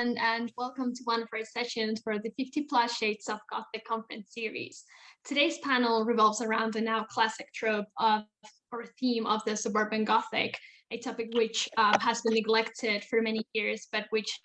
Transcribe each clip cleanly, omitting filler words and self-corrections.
everyone, and welcome to one of our sessions for the 50 Plus Shades of Gothic conference series. Today's panel revolves around the now classic trope of, or theme of the suburban Gothic, a topic which has been neglected for many years, but which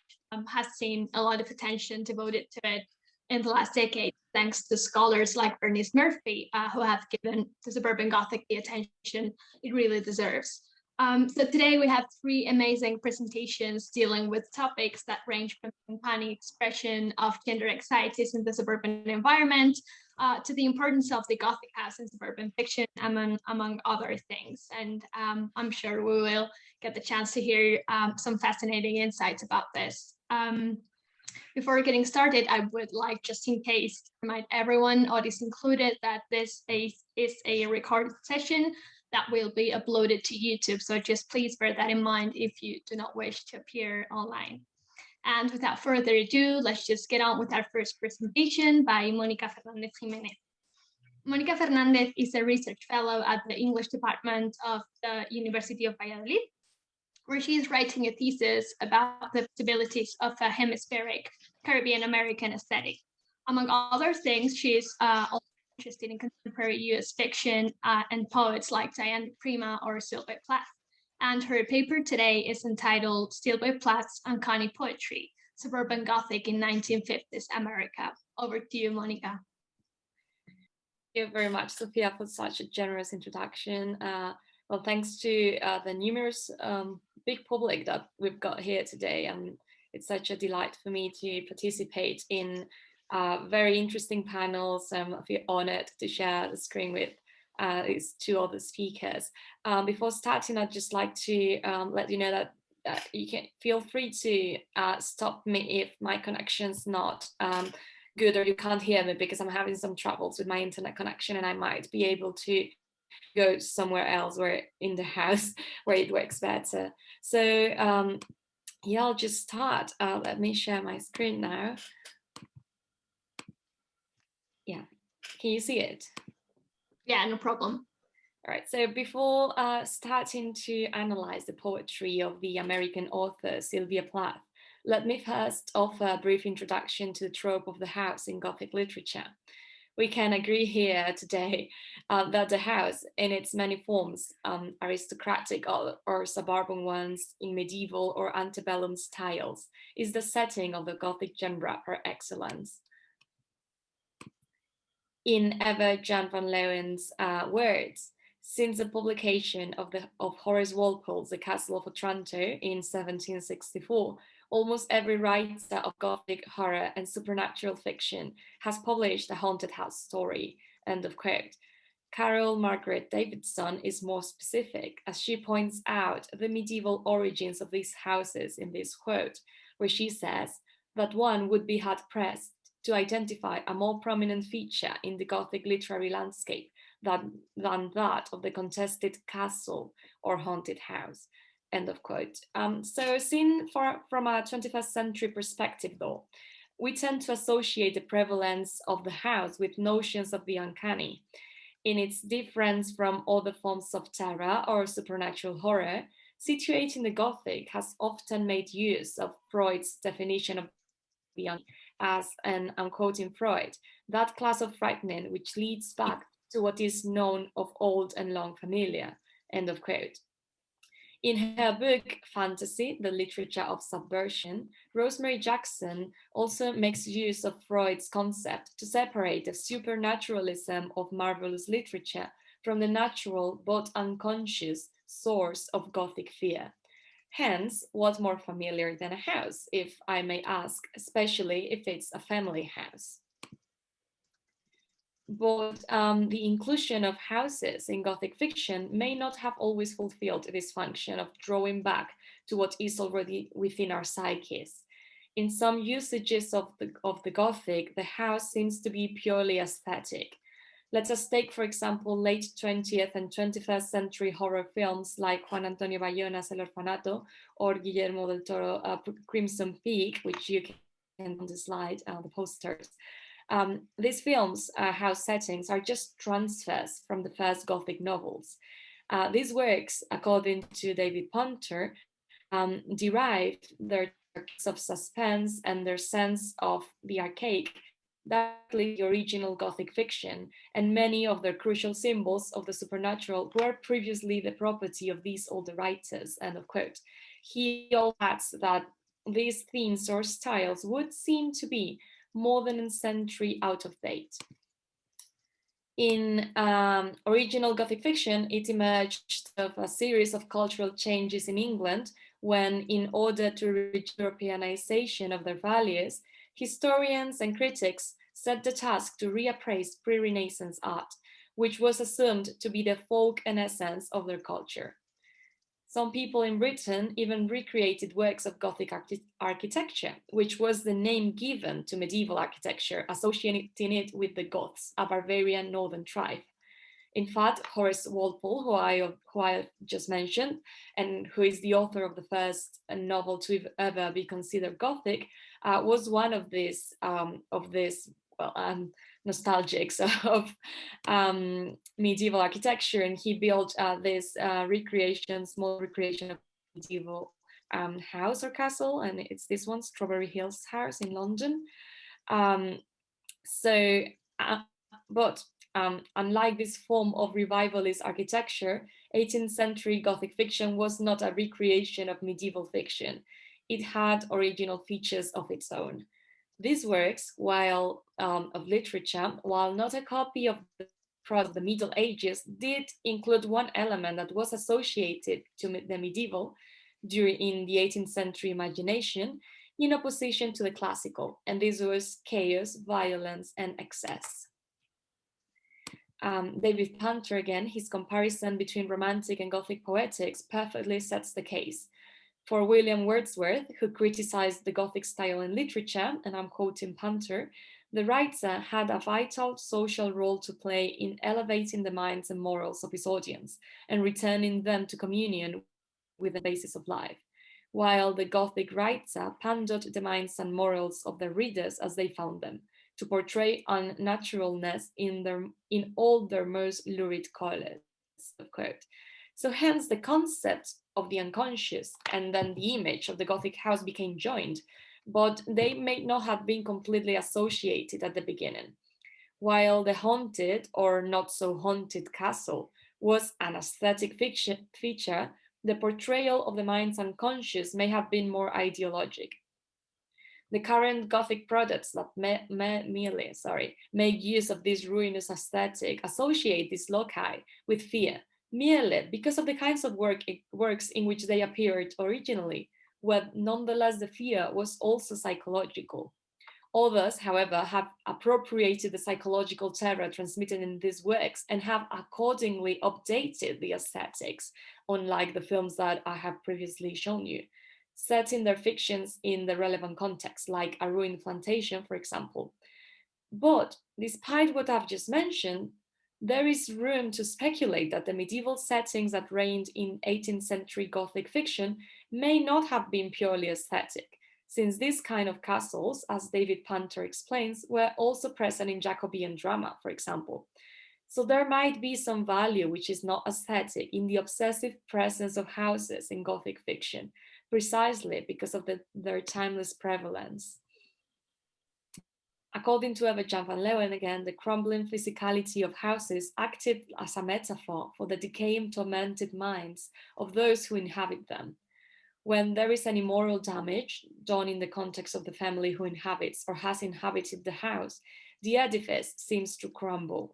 has seen a lot of attention devoted to it in the last decade, thanks to scholars like Bernice Murphy, who have given the suburban Gothic the attention it really deserves. So today we have three amazing presentations dealing with topics that range from uncanny expression of gender anxieties in the suburban environment to the importance of the Gothic house in suburban fiction, among other things. And I'm sure we will get the chance to hear some fascinating insights about this. Before getting started, I would like, just in case, to remind everyone, audience included, that this is a recorded session that will be uploaded to YouTube. So just please bear that in mind if you do not wish to appear online. And without further ado, let's just get on with our first presentation by Mónica Fernández Jiménez. Mónica Fernández is a research fellow at the English department of the University of Valladolid, where she is writing a thesis about the possibilities of a hemispheric Caribbean American aesthetic. Among other things, she is also interested in contemporary US fiction and poets like Diane Prima or Sylvia Plath. And her paper today is entitled Sylvia Plath's Uncanny Poetry, Suburban Gothic in 1950s America. Over to you, Mónica. Thank you very much, Sofía, for such a generous introduction. Well, thanks to the numerous big public that we've got here today. It's such a delight for me to participate in very interesting panels. I feel honored to share the screen with these two other speakers. Before starting, I'd just like to let you know that you can feel free to stop me if my connection's not good or you can't hear me, because I'm having some troubles with my internet connection and I might be able to go somewhere else or in the house where it works better. So yeah, I'll just start. Let me share my screen now. Yeah, can you see it? Yeah, no problem. All right, so before starting to analyze the poetry of the American author Sylvia Plath, let me first offer a brief introduction to the trope of the house in Gothic literature. We can agree here today that the house in its many forms, aristocratic or suburban ones in medieval or antebellum styles, is the setting of the Gothic genre par excellence. In Ever Jan van Leeuwen's words, since the publication of Horace Walpole's The Castle of Otranto in 1764, almost every writer of Gothic horror and supernatural fiction has published a haunted house story, end of quote. Carol Margaret Davidson is more specific, as she points out the medieval origins of these houses in this quote, where she says that one would be hard-pressed to identify a more prominent feature in the Gothic literary landscape than that of the contested castle or haunted house, end of quote. So seen from a 21st century perspective though, we tend to associate the prevalence of the house with notions of the uncanny. In its difference from other forms of terror or supernatural horror, situating the Gothic has often made use of Freud's definition of the uncanny as, and I'm quoting Freud, that class of frightening which leads back to what is known of old and long familiar, end of quote. In her book, Fantasy, the Literature of Subversion, Rosemary Jackson also makes use of Freud's concept to separate the supernaturalism of marvelous literature from the natural but unconscious source of Gothic fear. Hence, what more familiar than a house, if I may ask, especially if it's a family house. But the inclusion of houses in Gothic fiction may not have always fulfilled this function of drawing back to what is already within our psyches. In some usages of the Gothic, the house seems to be purely aesthetic. Let us take, for example, late 20th and 21st century horror films like Juan Antonio Bayona's El Orfanato or Guillermo del Toro Crimson Peak, which you can on the slide, the posters. These films' house settings are just transfers from the first Gothic novels. These works, according to David Punter, derived their of suspense and their sense of the archaic, directly the original Gothic fiction, and many of their crucial symbols of the supernatural were previously the property of these older writers, end of quote. He also adds that these themes or styles would seem to be more than a century out of date. In original Gothic fiction, it emerged of a series of cultural changes in England when, in order to reach Europeanization of their values, historians and critics set the task to reappraise pre-Renaissance art, which was assumed to be the folk and essence of their culture. Some people in Britain even recreated works of Gothic architecture, which was the name given to medieval architecture, associating it with the Goths, a Bavarian northern tribe. In fact, Horace Walpole, who I just mentioned, and who is the author of the first novel to ever be considered Gothic, was one of these nostalgics of medieval architecture, and he built this small recreation of medieval house or castle, and it's this one, Strawberry Hills House in London. Unlike this form of revivalist architecture, 18th century Gothic fiction was not a recreation of medieval fiction. It had original features of its own. These works, of literature, while not a copy of the prose of the Middle Ages, did include one element that was associated to the medieval in the 18th century imagination, in opposition to the classical, and this was chaos, violence, and excess. David Panter, again, his comparison between Romantic and Gothic poetics perfectly sets the case. For William Wordsworth, who criticized the Gothic style in literature, and I'm quoting Panter, the writer had a vital social role to play in elevating the minds and morals of his audience and returning them to communion with the basis of life, while the Gothic writer pandered the minds and morals of their readers as they found them, to portray unnaturalness in all their most lurid colors, of quote. So hence the concept of the unconscious and then the image of the Gothic house became joined, but they may not have been completely associated at the beginning. While the haunted or not so haunted castle was an aesthetic feature, the portrayal of the mind's unconscious may have been more ideologic. The current Gothic products that make use of this ruinous aesthetic associate these loci with fear, merely because of the kinds of works in which they appeared originally, where nonetheless the fear was also psychological. Others, however, have appropriated the psychological terror transmitted in these works and have accordingly updated the aesthetics, unlike the films that I have previously shown you, setting their fictions in the relevant context, like A Ruined Plantation, for example. But despite what I've just mentioned, there is room to speculate that the medieval settings that reigned in 18th century Gothic fiction may not have been purely aesthetic, since these kind of castles, as David Panter explains, were also present in Jacobean drama, for example. So there might be some value which is not aesthetic in the obsessive presence of houses in Gothic fiction, precisely because of their timeless prevalence. According to Eva Jan van Leeuwen, again, the crumbling physicality of houses acted as a metaphor for the decaying, tormented minds of those who inhabit them. When there is any moral damage done in the context of the family who inhabits or has inhabited the house, the edifice seems to crumble.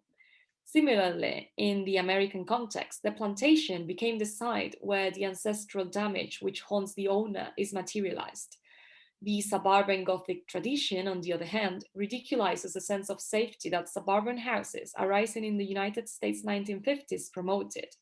Similarly, in the American context, the plantation became the site where the ancestral damage which haunts the owner is materialized. The suburban Gothic tradition, on the other hand, ridiculizes the sense of safety that suburban houses arising in the United States 1950s promoted.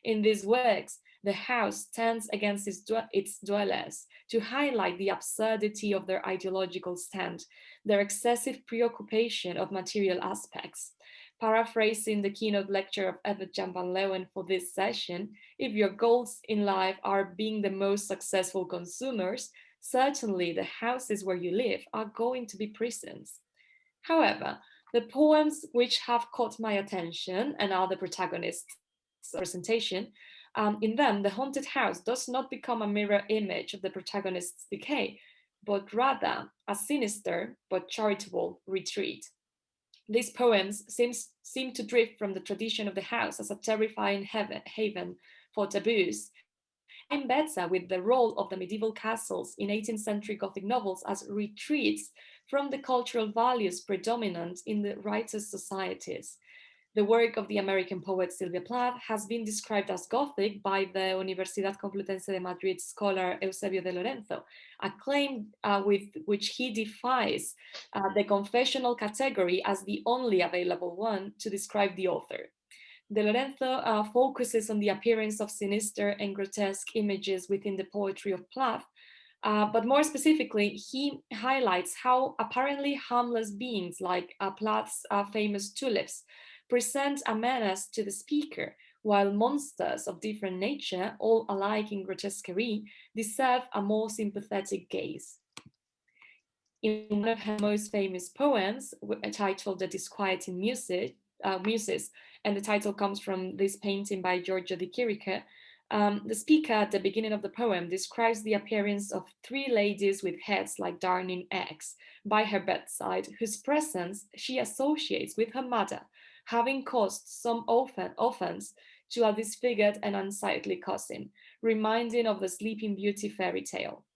In these works, the house stands against its dwellers to highlight the absurdity of their ideological stand, their excessive preoccupation of material aspects. Paraphrasing the keynote lecture of Eva Jan van Leeuwen for this session, if your goals in life are being the most successful consumers, certainly the houses where you live are going to be prisons. However, the poems which have caught my attention and are the protagonist's presentation, in them, the haunted house does not become a mirror image of the protagonist's decay, but rather a sinister but charitable retreat. These poems seem to drift from the tradition of the house as a terrifying haven for taboos, and align better with the role of the medieval castles in 18th century Gothic novels as retreats from the cultural values predominant in the writers' societies. The work of the American poet Sylvia Plath has been described as Gothic by the Universidad Complutense de Madrid scholar Eusebio de Lorenzo, a claim with which he defies the confessional category as the only available one to describe the author. De Lorenzo focuses on the appearance of sinister and grotesque images within the poetry of Plath, but more specifically, he highlights how apparently harmless beings like Plath's famous tulips present a menace to the speaker, while monsters of different nature, all alike in grotesquerie, deserve a more sympathetic gaze. In one of her most famous poems, titled The Disquieting Muses, and the title comes from this painting by Giorgio di Chirico, the speaker at the beginning of the poem describes the appearance of three ladies with heads like darning eggs by her bedside, whose presence she associates with her mother, having caused some offense to a disfigured and unsightly cousin, reminding of the Sleeping Beauty fairy tale.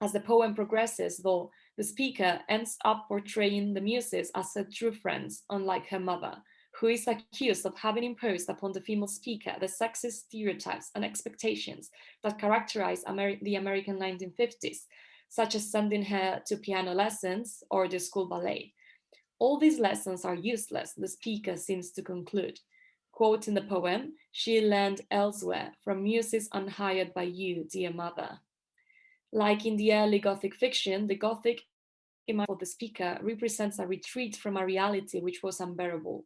As the poem progresses, though, the speaker ends up portraying the muses as her true friends, unlike her mother, who is accused of having imposed upon the female speaker the sexist stereotypes and expectations that characterize the American 1950s, such as sending her to piano lessons or the school ballet. All these lessons are useless, the speaker seems to conclude. Quoting the poem, she learned elsewhere from muses unhired by you, dear mother. Like in the early Gothic fiction, the Gothic image for the speaker represents a retreat from a reality which was unbearable.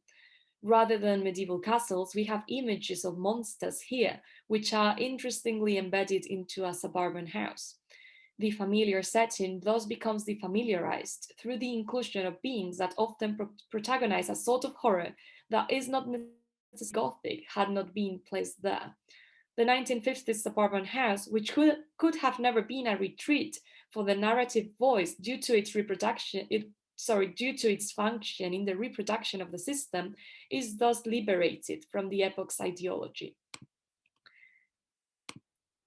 Rather than medieval castles, we have images of monsters here, which are interestingly embedded into a suburban house. The familiar setting thus becomes defamiliarized through the inclusion of beings that often protagonize a sort of horror that is not necessarily Gothic had not been placed there. The 1950s suburban house, which could have never been a retreat for the narrative voice due to its due to its function in the reproduction of the system, is thus liberated from the epoch's ideology.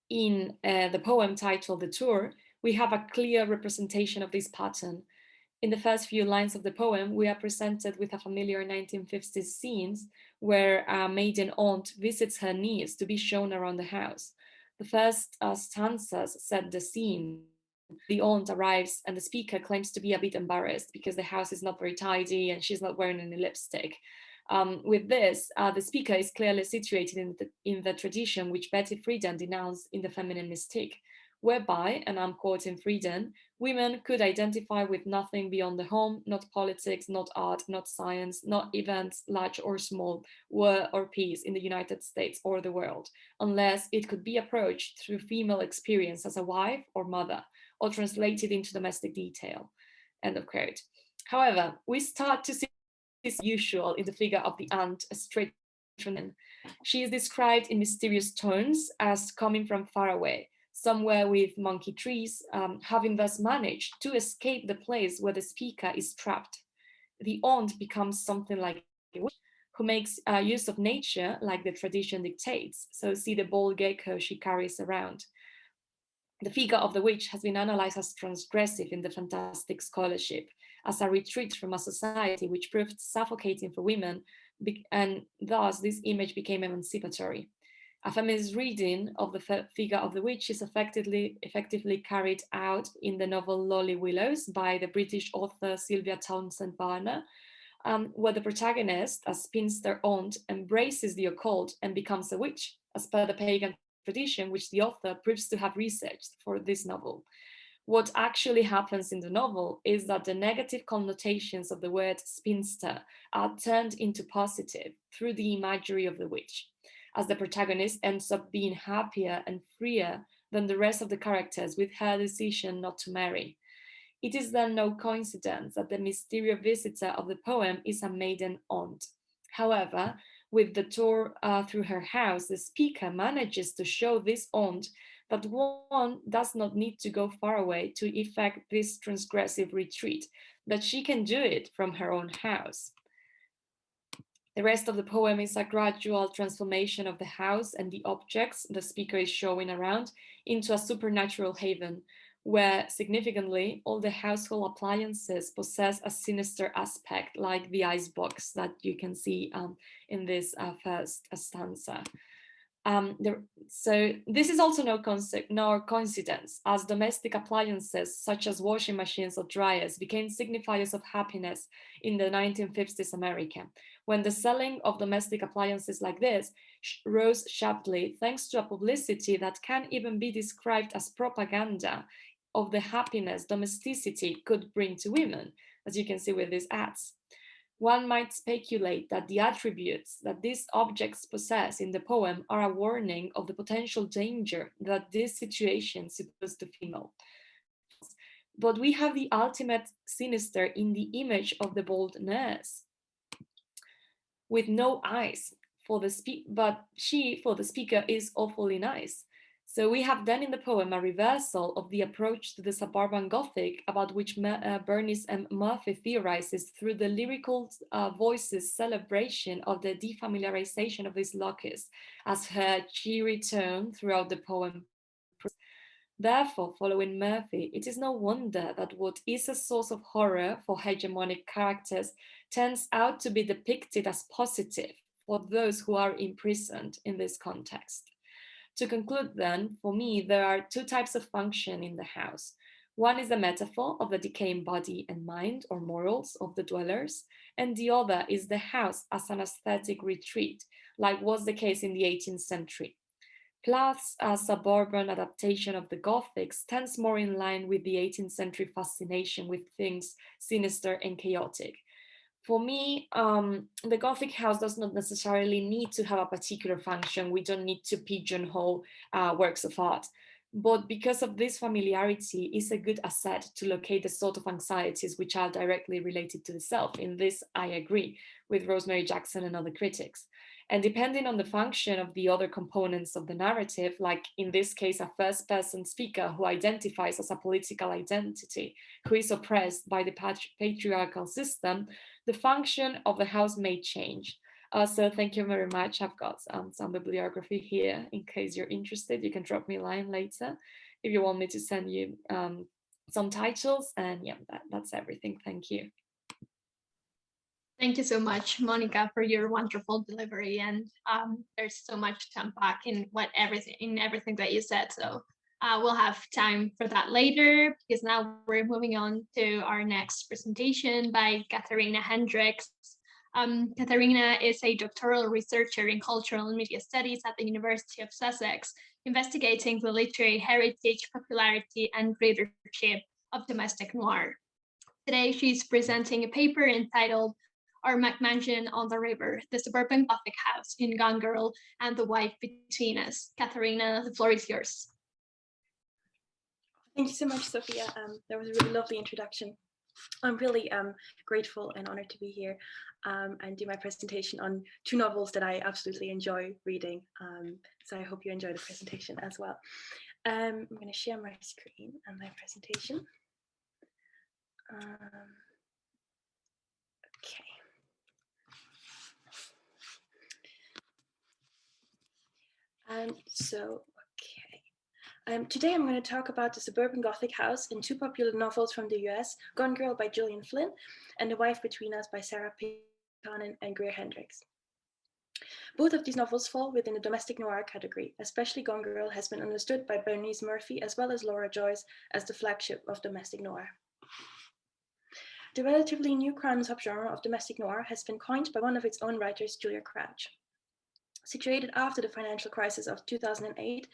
In the poem titled The Tour, we have a clear representation of this pattern. In the first few lines of the poem, we are presented with a familiar 1950s scenes where a maiden aunt visits her niece to be shown around the house. The first stanzas set the scene. The aunt arrives and the speaker claims to be a bit embarrassed because the house is not very tidy and she's not wearing any lipstick. With this, the speaker is clearly situated in the tradition which Betty Friedan denounced in The Feminine Mystique, whereby, and I'm quoting Friedan, women could identify with nothing beyond the home, not politics, not art, not science, not events, large or small, war or peace in the United States or the world, unless it could be approached through female experience as a wife or mother, or translated into domestic detail. End of quote. However, we start to see this usual in the figure of the aunt straight from them. She is described in mysterious tones as coming from far away, somewhere with monkey trees, having thus managed to escape the place where the speaker is trapped. The aunt becomes something like a witch who makes use of nature like the tradition dictates, so see the bald gecko she carries around. The figure of the witch has been analyzed as transgressive in the fantastic scholarship, as a retreat from a society which proved suffocating for women, and thus this image became emancipatory. A feminist reading of the figure of the witch is effectively carried out in the novel Lolly Willows by the British author Sylvia Townsend Varner, where the protagonist, a spinster aunt, embraces the occult and becomes a witch, as per the pagan tradition which the author proves to have researched for this novel. What actually happens in the novel is that the negative connotations of the word spinster are turned into positive through the imagery of the witch, as the protagonist ends up being happier and freer than the rest of the characters with her decision not to marry. It is then no coincidence that the mysterious visitor of the poem is a maiden aunt. However, with the tour through her house, the speaker manages to show this aunt but one does not need to go far away to effect this transgressive retreat, that she can do it from her own house. The rest of the poem is a gradual transformation of the house and the objects the speaker is showing around into a supernatural haven, where significantly all the household appliances possess a sinister aspect, like the icebox that you can see in this first stanza. So this is also no coincidence, as domestic appliances such as washing machines or dryers became signifiers of happiness in the 1950s America, when the selling of domestic appliances like this rose sharply thanks to a publicity that can even be described as propaganda of the happiness domesticity could bring to women, as you can see with these ads. One might speculate that the attributes that these objects possess in the poem are a warning of the potential danger that this situation supposes to female. But we have the ultimate sinister in the image of the bold nurse, with no eyes, but she, for the speaker, is awfully nice. So we have then in the poem a reversal of the approach to the suburban Gothic about which Bernice M. Murphy theorizes through the lyrical voice's celebration of the defamiliarization of this locus as her cheery tone throughout the poem. Therefore, following Murphy, it is no wonder that what is a source of horror for hegemonic characters turns out to be depicted as positive for those who are imprisoned in this context. To conclude then, for me, there are two types of function in the house. One is the metaphor of the decaying body and mind or morals of the dwellers, and the other is the house as an aesthetic retreat, like was the case in the 18th century. Plath's suburban adaptation of the Gothic stands more in line with the 18th century fascination with things sinister and chaotic. For me, the Gothic house does not necessarily need to have a particular function. We don't need to pigeonhole works of art. But because of this familiarity, is a good asset to locate the sort of anxieties which are directly related to the self. In this, I agree with Rosemary Jackson and other critics. And depending on the function of the other components of the narrative, like in this case, a first-person speaker who identifies as a political identity, who is oppressed by the patriarchal system, the function of the house may change. So thank you very much. I've got some bibliography here in case you're interested. You can drop me a line later if you want me to send you some titles. And yeah, that's everything. Thank you. Thank you so much, Mónica, for your wonderful delivery. And there's so much to unpack in everything that you said. So we'll have time for that later, because now we're moving on to our next presentation by Katharina Hendrickx. Katharina is a doctoral researcher in cultural and media studies at the University of Sussex, investigating the literary heritage, popularity, and readership of domestic noir. Today, she's presenting a paper entitled Our McMansion on the River, the Suburban Gothic House in Gone Girl and the Wife Between Us. Katharina, the floor is yours. Thank you so much, Sofía. That was a really lovely introduction. I'm really grateful and honored to be here and do my presentation on two novels that I absolutely enjoy reading. So I hope you enjoy the presentation as well. I'm going to share my screen and my presentation. Today I'm going to talk about the Suburban Gothic House in two popular novels from the US, Gone Girl by Gillian Flynn and The Wife Between Us by Sarah Buchanan and Greer Hendrickx. Both of these novels fall within the domestic noir category, especially Gone Girl has been understood by Bernice Murphy as well as Laura Joyce as the flagship of domestic noir. The relatively new crime subgenre of domestic noir has been coined by one of its own writers, Julia Crouch. Situated after the financial crisis of 2008,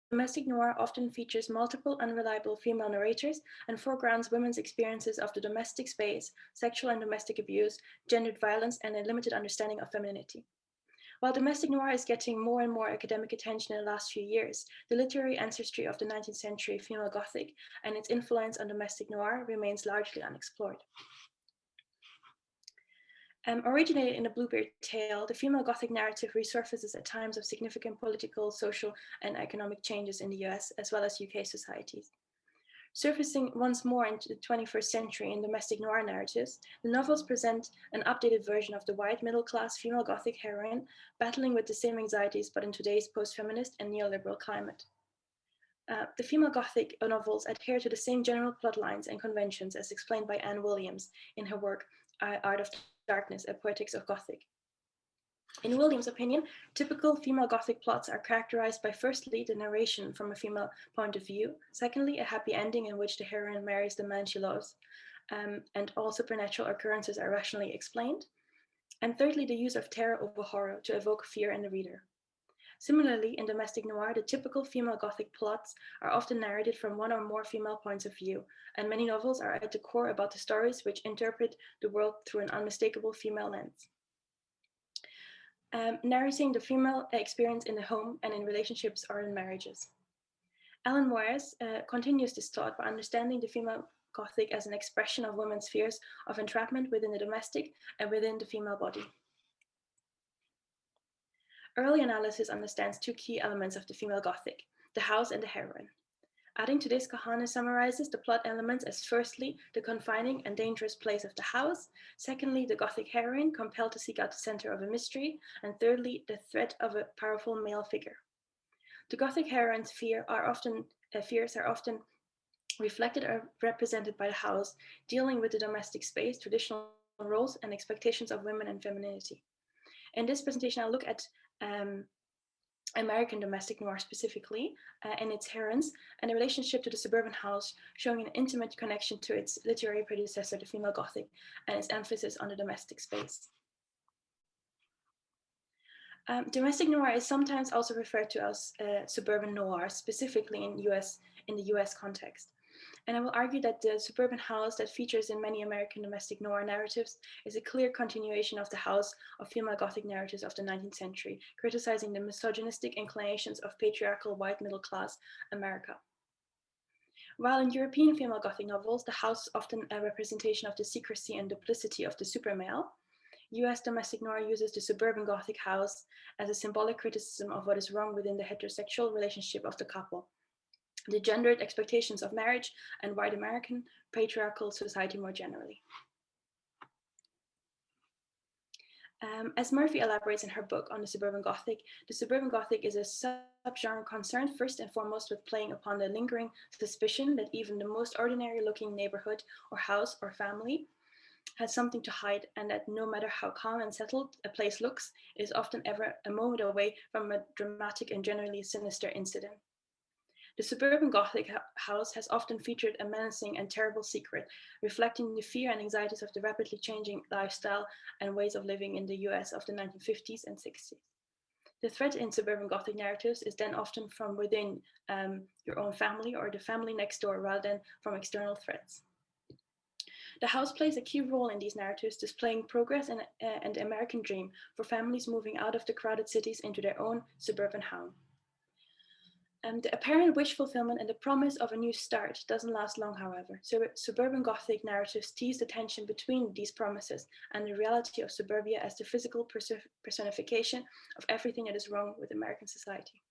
domestic noir often features multiple unreliable female narrators and foregrounds women's experiences of the domestic space, sexual and domestic abuse, gendered violence, and a limited understanding of femininity. While domestic noir is getting more and more academic attention in the last few years, the literary ancestry of the 19th century female Gothic and its influence on domestic noir remains largely unexplored. Originated in a Bluebeard tale, the female Gothic narrative resurfaces at times of significant political, social, and economic changes in the US, as well as UK societies. Surfacing once more into the 21st century in domestic noir narratives, the novels present an updated version of the white middle-class female Gothic heroine battling with the same anxieties, but in today's post-feminist and neoliberal climate. The female Gothic novels adhere to the same general plot lines and conventions as explained by Anne Williams in her work Art of Darkness, A Poetics of Gothic. In Williams' opinion, typical female Gothic plots are characterized by firstly, the narration from a female point of view, secondly, a happy ending in which the heroine marries the man she loves, and all supernatural occurrences are rationally explained, and thirdly, the use of terror over horror to evoke fear in the reader. Similarly, in domestic noir, the typical female Gothic plots are often narrated from one or more female points of view, and many novels are at the core about the stories which interpret the world through an unmistakable female lens. Narrating the female experience in the home and in relationships or in marriages. Alan Moyers continues this thought by understanding the female Gothic as an expression of women's fears of entrapment within the domestic and within the female body. Early analysis understands two key elements of the female Gothic, the house and the heroine. Adding to this, Kahane summarizes the plot elements as firstly, the confining and dangerous place of the house, secondly, the Gothic heroine compelled to seek out the center of a mystery, and thirdly, the threat of a powerful male figure. The Gothic heroine's fears are often reflected or represented by the house, dealing with the domestic space, traditional roles, and expectations of women and femininity. In this presentation, I'll look at American domestic noir specifically, and its heroines, and a relationship to the suburban house, showing an intimate connection to its literary predecessor, the female Gothic, and its emphasis on the domestic space. Domestic noir is sometimes also referred to as suburban noir, specifically in the US context. And I will argue that the suburban house that features in many American domestic noir narratives is a clear continuation of the house of female Gothic narratives of the 19th century, criticizing the misogynistic inclinations of patriarchal white middle-class America. While in European female Gothic novels, the house is often a representation of the secrecy and duplicity of the supermale, US domestic noir uses the suburban Gothic house as a symbolic criticism of what is wrong within the heterosexual relationship of the couple, the gendered expectations of marriage, and white American patriarchal society more generally. As Murphy elaborates in her book on the suburban Gothic is a subgenre concerned first and foremost with playing upon the lingering suspicion that even the most ordinary looking neighborhood or house or family has something to hide, and that no matter how calm and settled a place looks, it is often ever a moment away from a dramatic and generally sinister incident. The suburban Gothic house has often featured a menacing and terrible secret, reflecting the fear and anxieties of the rapidly changing lifestyle and ways of living in the US of the 1950s and 60s. The threat in suburban Gothic narratives is then often from within your own family or the family next door rather than from external threats. The house plays a key role in these narratives, displaying progress and the American dream for families moving out of the crowded cities into their own suburban home. The apparent wish fulfillment and the promise of a new start doesn't last long, however. So suburban Gothic narratives tease the tension between these promises and the reality of suburbia as the physical personification of everything that is wrong with American society.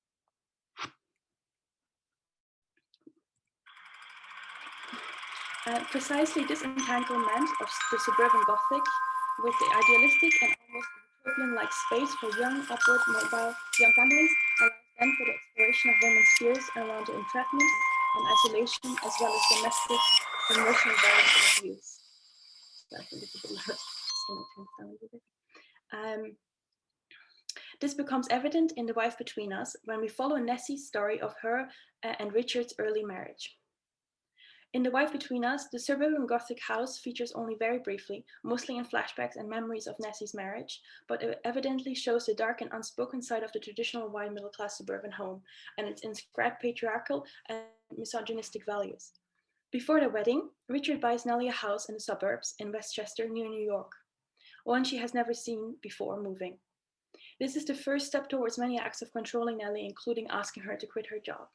Precisely this entanglement of the suburban Gothic with the idealistic and almost utopian-like space for young, upward, mobile young families allows then for the exploration of women's fears around the entrapment and isolation, as well as domestic emotional violence and abuse. So I think it's a bit loud. Just gonna turn it down a little bit. This becomes evident in The Wife Between Us when we follow Nessie's story of her and Richard's early marriage. In The Wife Between Us, the suburban Gothic house features only very briefly, mostly in flashbacks and memories of Nessie's marriage, but it evidently shows the dark and unspoken side of the traditional white middle-class suburban home and its inscribed patriarchal and misogynistic values. Before the wedding, Richard buys Nellie a house in the suburbs in Westchester near New York, one she has never seen before moving. This is the first step towards many acts of controlling Nellie, including asking her to quit her job.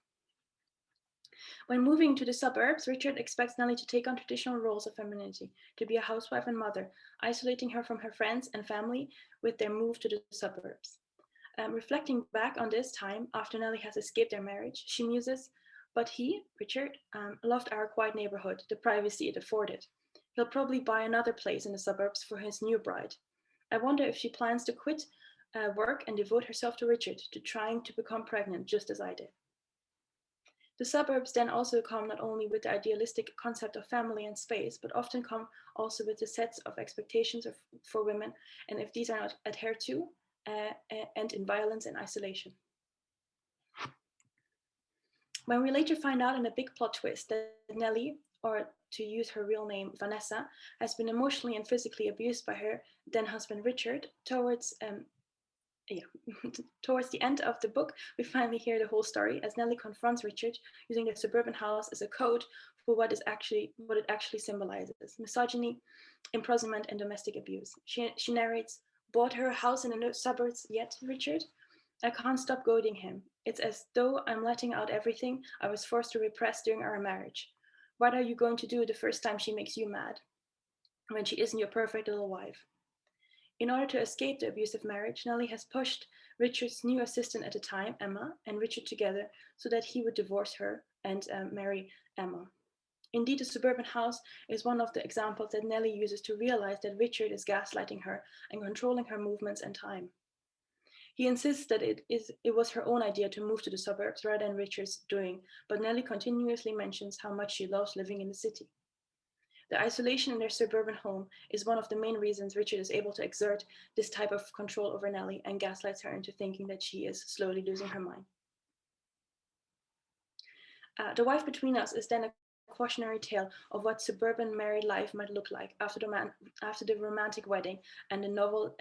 When moving to the suburbs, Richard expects Nellie to take on traditional roles of femininity, to be a housewife and mother, isolating her from her friends and family with their move to the suburbs. Reflecting back on this time, after Nellie has escaped their marriage, she muses, but he, Richard, loved our quiet neighborhood, the privacy it afforded. He'll probably buy another place in the suburbs for his new bride. I wonder if she plans to quit work and devote herself to Richard, to trying to become pregnant, just as I did. The suburbs then also come not only with the idealistic concept of family and space, but often come also with the sets of expectations for women, and if these are not adhered to, end in violence and isolation. When we later find out in a big plot twist that Nellie, or to use her real name, Vanessa, has been emotionally and physically abused by her then husband Richard, towards the end of the book, we finally hear the whole story as Nellie confronts Richard using the suburban house as a code for what it actually symbolizes: misogyny, imprisonment, and domestic abuse. She narrates, "Bought her a house in the suburbs yet, Richard? I can't stop goading him. It's as though I'm letting out everything I was forced to repress during our marriage. What are you going to do the first time she makes you mad? When she isn't your perfect little wife?" In order to escape the abusive marriage, Nellie has pushed Richard's new assistant at the time, Emma, and Richard together so that he would divorce her and marry Emma. Indeed, the suburban house is one of the examples that Nellie uses to realize that Richard is gaslighting her and controlling her movements and time. He insists that it was her own idea to move to the suburbs rather than Richard's doing, but Nellie continuously mentions how much she loves living in the city. The isolation in their suburban home is one of the main reasons Richard is able to exert this type of control over Nellie and gaslights her into thinking that she is slowly losing her mind. The Wife Between Us is then a cautionary tale of what suburban married life might look like after the romantic wedding, and the novel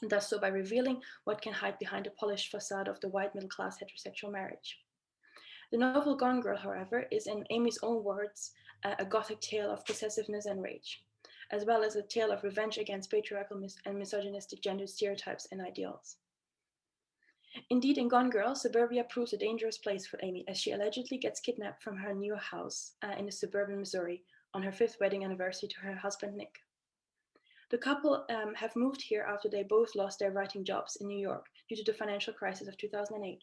does so by revealing what can hide behind the polished facade of the white middle-class heterosexual marriage. The novel Gone Girl, however, is, in Amy's own words, a Gothic tale of possessiveness and rage, as well as a tale of revenge against patriarchal and misogynistic gender stereotypes and ideals. Indeed, in Gone Girl, suburbia proves a dangerous place for Amy as she allegedly gets kidnapped from her new house in the suburban Missouri on her 5th wedding anniversary to her husband, Nick. The couple have moved here after they both lost their writing jobs in New York due to the financial crisis of 2008.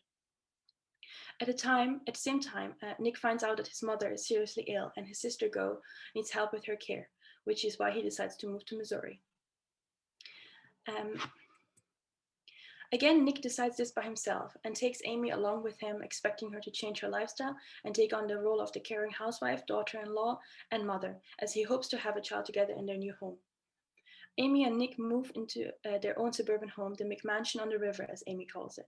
At the same time, Nick finds out that his mother is seriously ill and his sister Go needs help with her care, which is why he decides to move to Missouri. Again, Nick decides this by himself and takes Amy along with him, expecting her to change her lifestyle and take on the role of the caring housewife, daughter-in-law, and mother, as he hopes to have a child together in their new home. Amy and Nick move into their own suburban home, the McMansion on the river, as Amy calls it.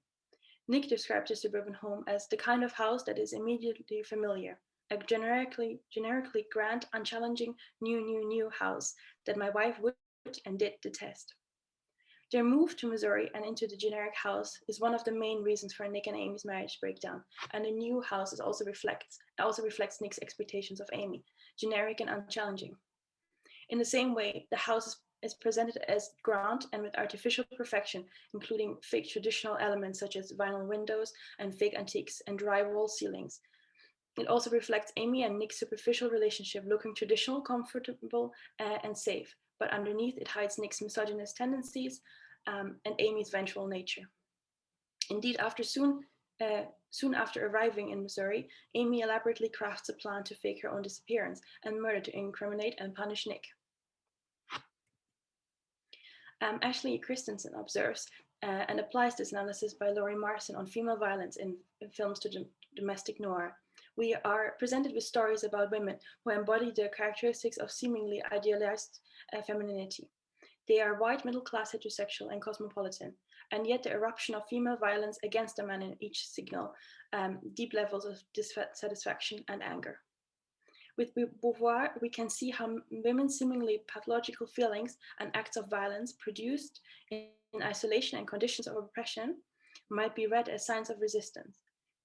Nick describes the suburban home as the kind of house that is immediately familiar, a generically grand, unchallenging, new house that my wife would and did detest. Their move to Missouri and into the generic house is one of the main reasons for Nick and Amy's marriage breakdown, and the new house also reflects Nick's expectations of Amy, generic and unchallenging. In the same way, the house is presented as grand and with artificial perfection, including fake traditional elements such as vinyl windows and fake antiques and drywall ceilings. It also reflects Amy and Nick's superficial relationship looking traditional, comfortable, and safe, but underneath it hides Nick's misogynist tendencies and Amy's vengeful nature. Indeed, soon after arriving in Missouri, Amy elaborately crafts a plan to fake her own disappearance and murder to incriminate and punish Nick. Ashley Christensen observes and applies this analysis by Laurie Marson on female violence in films to domestic noir. We are presented with stories about women who embody the characteristics of seemingly idealized femininity. They are white, middle-class, heterosexual, and cosmopolitan, and yet the eruption of female violence against a man in each signal deep levels of dissatisfaction and anger. With Beauvoir, we can see how women's seemingly pathological feelings and acts of violence produced in isolation and conditions of oppression might be read as signs of resistance.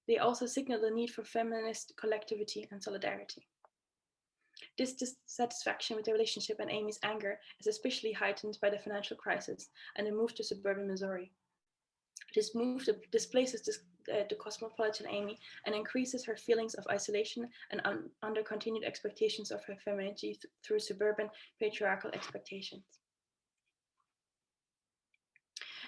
They also signal the need for feminist collectivity and solidarity. This dissatisfaction with the relationship and Amy's anger is especially heightened by the financial crisis and the move to suburban Missouri. This move displaces the cosmopolitan Amy and increases her feelings of isolation and under continued expectations of her femininity through suburban patriarchal expectations.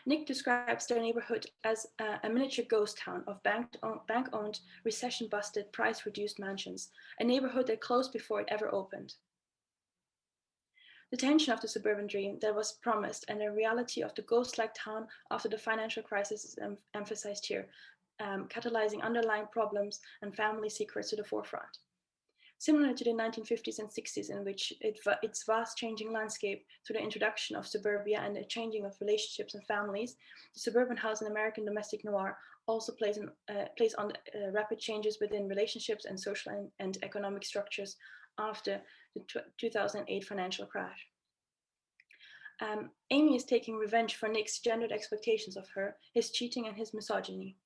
Nick describes their neighborhood as a miniature ghost town of bank-owned, recession-busted, price-reduced mansions, a neighborhood that closed before it ever opened. The tension of the suburban dream that was promised and the reality of the ghost-like town after the financial crisis is emphasized here, catalyzing underlying problems and family secrets to the forefront. Similar to the 1950s and 60s, in which its vast changing landscape through the introduction of suburbia and the changing of relationships and families, the suburban house in American domestic noir also plays on rapid changes within relationships and social and economic structures after the 2008 financial crash. Amy is taking revenge for Nick's gendered expectations of her, his cheating and his misogyny.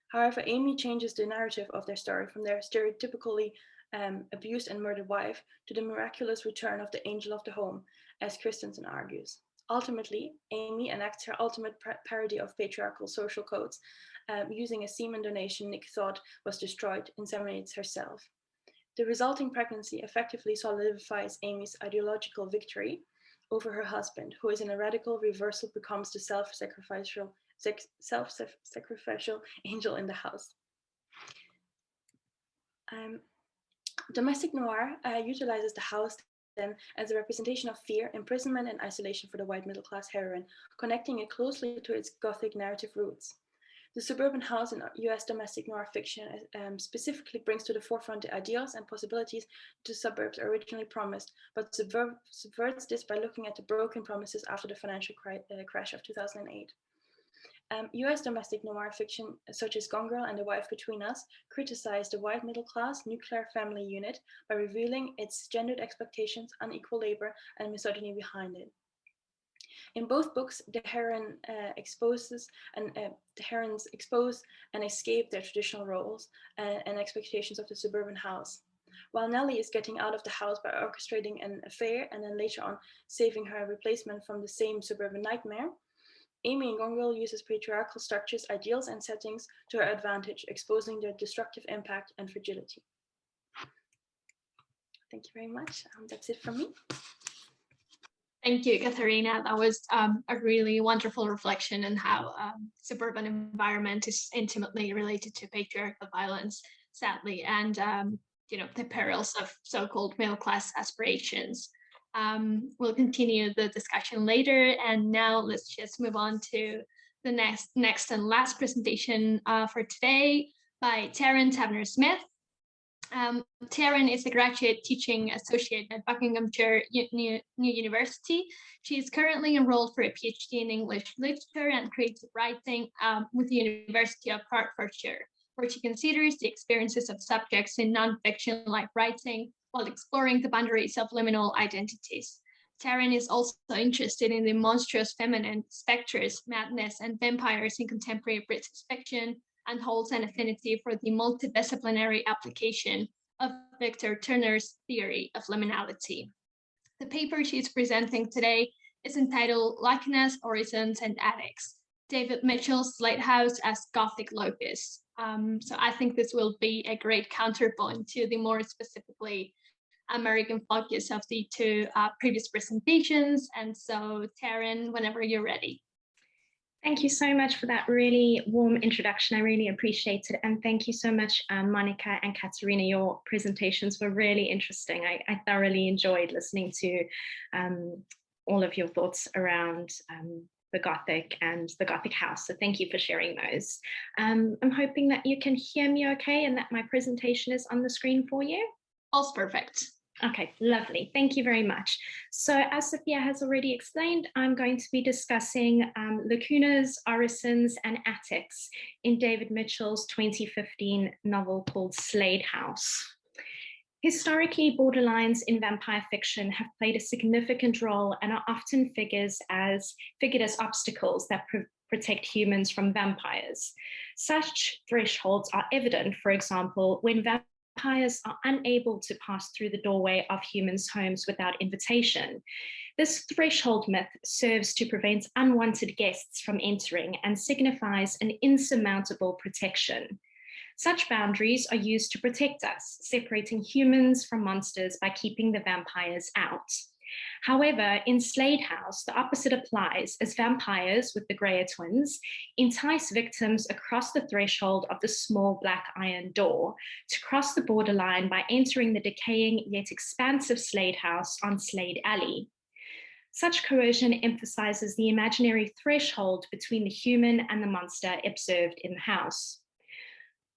However, Amy changes the narrative of their story from their stereotypically abused and murdered wife to the miraculous return of the angel of the home, as Christensen argues. Ultimately, Amy enacts her ultimate parody of patriarchal social codes, using a semen donation Nick thought was destroyed, inseminates herself. The resulting pregnancy effectively solidifies Amy's ideological victory over her husband, who is in a radical reversal, becomes the self-sacrificial angel in the house. Domestic noir utilizes the house then as a representation of fear, imprisonment, and isolation for the white middle-class heroine, connecting it closely to its Gothic narrative roots. The suburban house in US domestic noir fiction specifically brings to the forefront the ideals and possibilities the suburbs originally promised, but subverts this by looking at the broken promises after the financial crash of 2008. US domestic noir fiction, such as Gone Girl and The Wife Between Us, criticized the white middle-class nuclear family unit by revealing its gendered expectations, unequal labor, and misogyny behind it. In both books, the heroines expose and escape their traditional roles and expectations of the suburban house. While Nellie is getting out of the house by orchestrating an affair and then later on saving her replacement from the same suburban nightmare, Amy in Gone Girl uses patriarchal structures, ideals, and settings to her advantage, exposing their destructive impact and fragility. Thank you very much. That's it from me. Thank you, Katharina. That was a really wonderful reflection on how suburban environment is intimately related to patriarchal violence, sadly, and the perils of so-called middle-class aspirations. We'll continue the discussion later, and now let's just move on to the next and last presentation for today by Taryn Tavener-Smith. Taryn is a graduate teaching associate at Buckinghamshire New University. She is currently enrolled for a PhD in English literature and creative writing with the University of Hertfordshire, where she considers the experiences of subjects in non-fiction like writing while exploring the boundaries of liminal identities. Taryn is also interested in the monstrous feminine, spectres, madness, and vampires in contemporary British fiction, and holds an affinity for the multidisciplinary application of Victor Turner's theory of liminality. The paper she's presenting today is entitled LOCUS, Horizons and Attics, David Mitchell's Slate House as Gothic Locus. So I think this will be a great counterpoint to the more specifically American focus of the two previous presentations. And so Taryn, whenever you're ready. Thank you so much for that really warm introduction. I really appreciate it. And thank you so much, Mónica and Katharina. Your presentations were really interesting. I thoroughly enjoyed listening to all of your thoughts around the Gothic and the Gothic house. So thank you for sharing those. I'm hoping that you can hear me okay and that my presentation is on the screen for you. All's perfect. Okay, lovely. Thank you very much. So as Sofía has already explained, I'm going to be discussing lacunas, orisons, and attics in David Mitchell's 2015 novel called Slate House. Historically, borderlines in vampire fiction have played a significant role and are often figured as obstacles that protect humans from vampires. Such thresholds are evident, for example, when vampires are unable to pass through the doorway of humans' homes without invitation. This threshold myth serves to prevent unwanted guests from entering and signifies an insurmountable protection. Such boundaries are used to protect us, separating humans from monsters by keeping the vampires out. However, in Slade House, the opposite applies, as vampires with the Greyer twins entice victims across the threshold of the small black iron door to cross the borderline by entering the decaying yet expansive Slade House on Slade Alley. Such coercion emphasizes the imaginary threshold between the human and the monster observed in the house.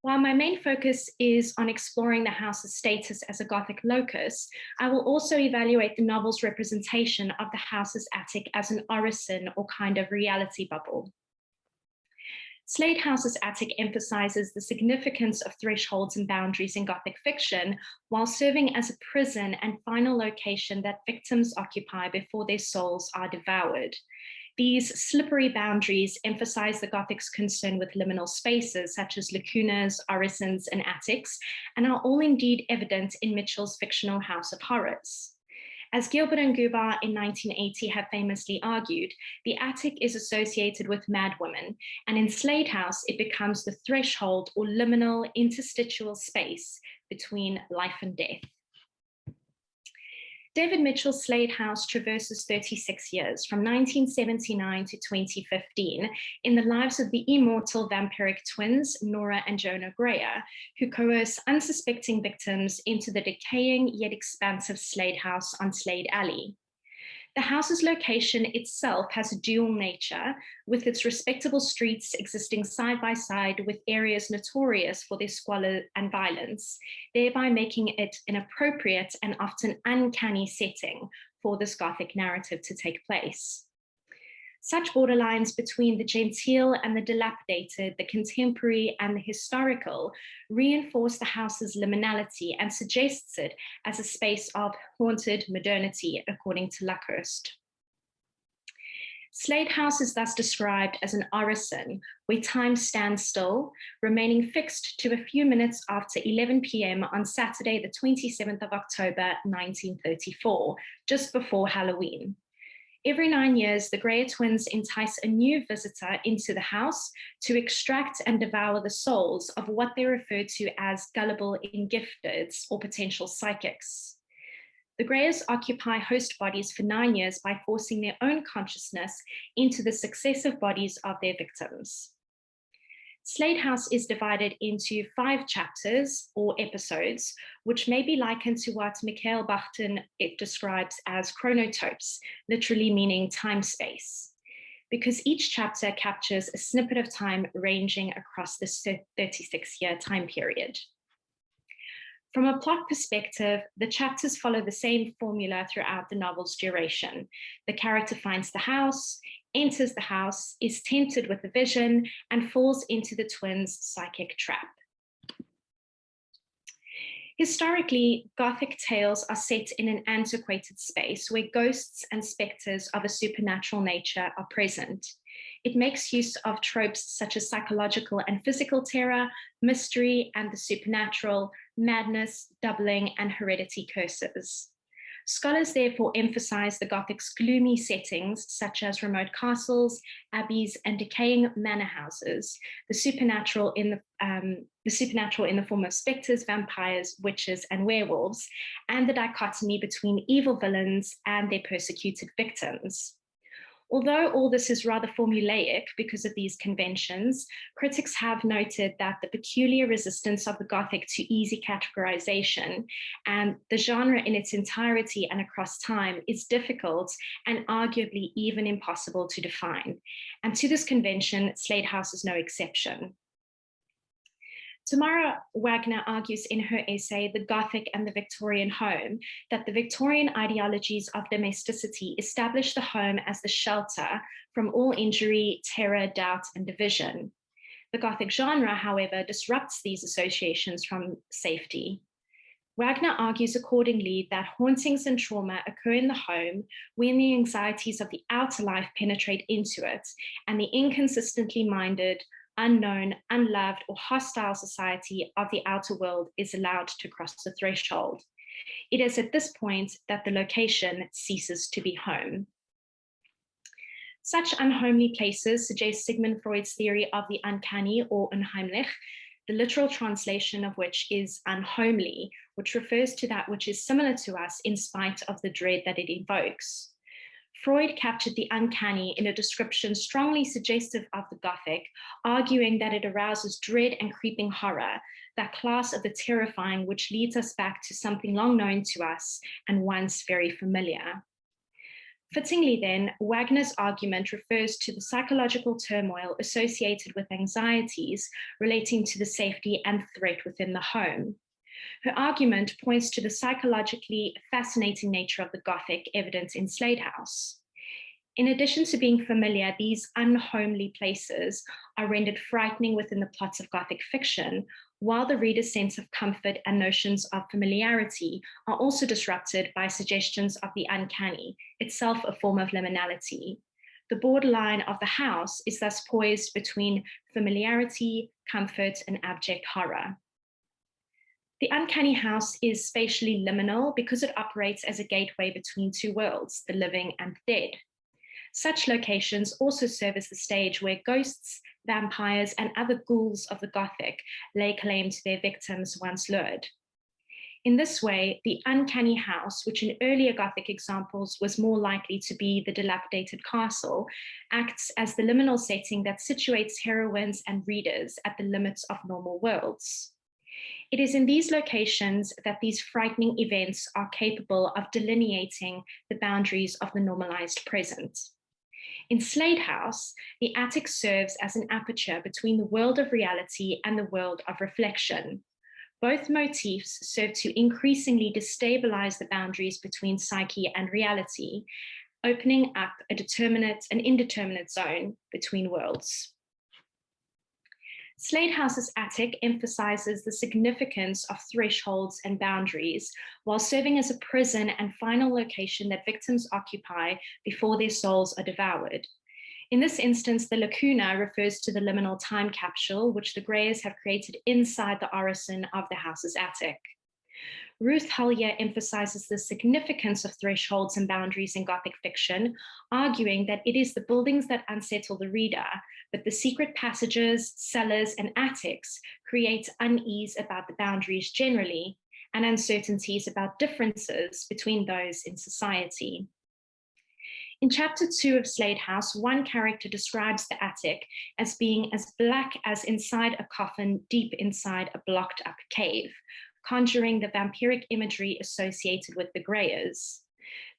While my main focus is on exploring the house's status as a Gothic locus, I will also evaluate the novel's representation of the house's attic as an orison or kind of reality bubble. Slade House's attic emphasizes the significance of thresholds and boundaries in Gothic fiction, while serving as a prison and final location that victims occupy before their souls are devoured. These slippery boundaries emphasize the Gothic's concern with liminal spaces, such as lacunas, orisons, and attics, and are all indeed evident in Mitchell's fictional House of Horrors. As Gilbert and Gubar in 1980 have famously argued, the attic is associated with madwomen, and in Slade House, it becomes the threshold or liminal interstitial space between life and death. David Mitchell's Slade House traverses 36 years, from 1979 to 2015, in the lives of the immortal vampiric twins, Nora and Jonah Greyer, who coerce unsuspecting victims into the decaying yet expansive Slade House on Slade Alley. The house's location itself has a dual nature, with its respectable streets existing side by side with areas notorious for their squalor and violence, thereby making it an appropriate and often uncanny setting for this Gothic narrative to take place. Such borderlines between the genteel and the dilapidated, the contemporary and the historical, reinforce the house's liminality and suggests it as a space of haunted modernity, according to LOCUS. Slade House is thus described as an orison, where time stands still, remaining fixed to a few minutes after 11 p.m. on Saturday, the 27th of October, 1934, just before Halloween. Every 9 years, the Greyer twins entice a new visitor into the house to extract and devour the souls of what they refer to as gullible ingifteds or potential psychics. The Greyers occupy host bodies for 9 years by forcing their own consciousness into the successive bodies of their victims. Slade House is divided into 5 chapters or episodes, which may be likened to what Mikhail Bakhtin describes as chronotopes, literally meaning time-space, because each chapter captures a snippet of time ranging across this 36-year time period. From a plot perspective, the chapters follow the same formula throughout the novel's duration. The character finds the house, enters the house, is tempted with a vision, and falls into the twins' psychic trap. Historically, Gothic tales are set in an antiquated space where ghosts and spectres of a supernatural nature are present. It makes use of tropes such as psychological and physical terror, mystery and the supernatural, madness, doubling, and heredity curses. Scholars therefore emphasize the Gothic's gloomy settings, such as remote castles, abbeys, and decaying manor houses, the supernatural in the form of spectres, vampires, witches, and werewolves, and the dichotomy between evil villains and their persecuted victims. Although all this is rather formulaic because of these conventions, critics have noted that the peculiar resistance of the Gothic to easy categorization and the genre in its entirety and across time is difficult and arguably even impossible to define. And to this convention, Slade House is no exception. Tamara Wagner argues in her essay, The Gothic and the Victorian Home, that the Victorian ideologies of domesticity establish the home as the shelter from all injury, terror, doubt, and division. The Gothic genre, however, disrupts these associations from safety. Wagner argues accordingly that hauntings and trauma occur in the home when the anxieties of the outer life penetrate into it, and the inconsistently minded unknown, unloved, or hostile society of the outer world is allowed to cross the threshold. It is at this point that the location ceases to be home. Such unhomely places suggest Sigmund Freud's theory of the uncanny, or unheimlich, the literal translation of which is unhomely, which refers to that which is similar to us in spite of the dread that it evokes. Freud captured the uncanny in a description strongly suggestive of the Gothic, arguing that it arouses dread and creeping horror, that class of the terrifying which leads us back to something long known to us and once very familiar. Fittingly then, Wagner's argument refers to the psychological turmoil associated with anxieties relating to the safety and threat within the home. Her argument points to the psychologically fascinating nature of the Gothic evident in Slade House. In addition to being familiar, these unhomely places are rendered frightening within the plots of Gothic fiction, while the reader's sense of comfort and notions of familiarity are also disrupted by suggestions of the uncanny, itself a form of liminality. The borderline of the house is thus poised between familiarity, comfort, and abject horror. The uncanny house is spatially liminal because it operates as a gateway between two worlds, the living and the dead. Such locations also serve as the stage where ghosts, vampires, and other ghouls of the Gothic lay claim to their victims once lured. In this way, the uncanny house, which in earlier Gothic examples was more likely to be the dilapidated castle, acts as the liminal setting that situates heroines and readers at the limits of normal worlds. It is in these locations that these frightening events are capable of delineating the boundaries of the normalized present. In Slade House, the attic serves as an aperture between the world of reality and the world of reflection. Both motifs serve to increasingly destabilize the boundaries between psyche and reality, opening up an indeterminate zone between worlds. Slade House's attic emphasizes the significance of thresholds and boundaries, while serving as a prison and final location that victims occupy before their souls are devoured. In this instance, the lacuna refers to the liminal time capsule, which the Greyers have created inside the orison of the house's attic. Ruth Hullier emphasizes the significance of thresholds and boundaries in Gothic fiction, arguing that it is the buildings that unsettle the reader, but the secret passages, cellars, and attics create unease about the boundaries generally and uncertainties about differences between those in society. In chapter 2 of Slade House, one character describes the attic as being as black as inside a coffin deep inside a blocked up cave, conjuring the vampiric imagery associated with the Greyers.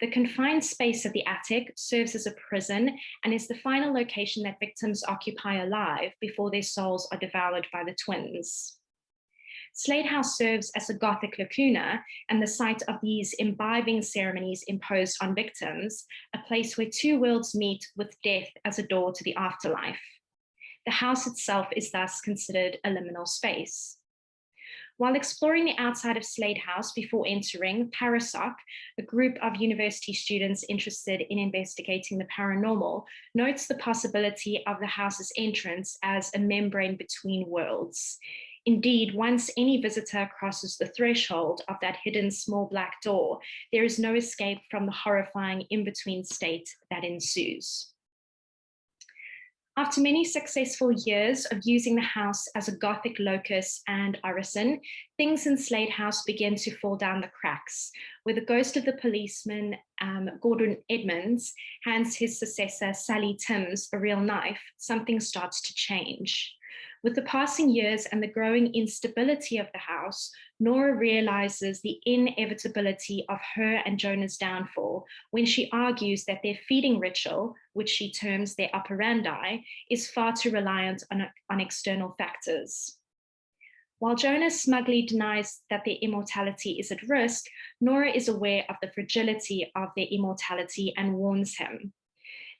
The confined space of the attic serves as a prison and is the final location that victims occupy alive before their souls are devoured by the twins. Slade House serves as a Gothic lacuna and the site of these imbibing ceremonies imposed on victims, a place where two worlds meet with death as a door to the afterlife. The house itself is thus considered a liminal space. While exploring the outside of Slade House before entering, Parasoc, a group of university students interested in investigating the paranormal, notes the possibility of the house's entrance as a membrane between worlds. Indeed, once any visitor crosses the threshold of that hidden small black door, there is no escape from the horrifying in-between state that ensues. After many successful years of using the house as a Gothic locus and orison, things in Slade House begin to fall down the cracks, where the ghost of the policeman, Gordon Edmonds, hands his successor, Sally Timms, a real knife. Something starts to change. With the passing years and the growing instability of the house, Nora realizes the inevitability of her and Jonah's downfall when she argues that their feeding ritual, which she terms their operandi, is far too reliant on external factors. While Jonah smugly denies that their immortality is at risk, Nora is aware of the fragility of their immortality and warns him.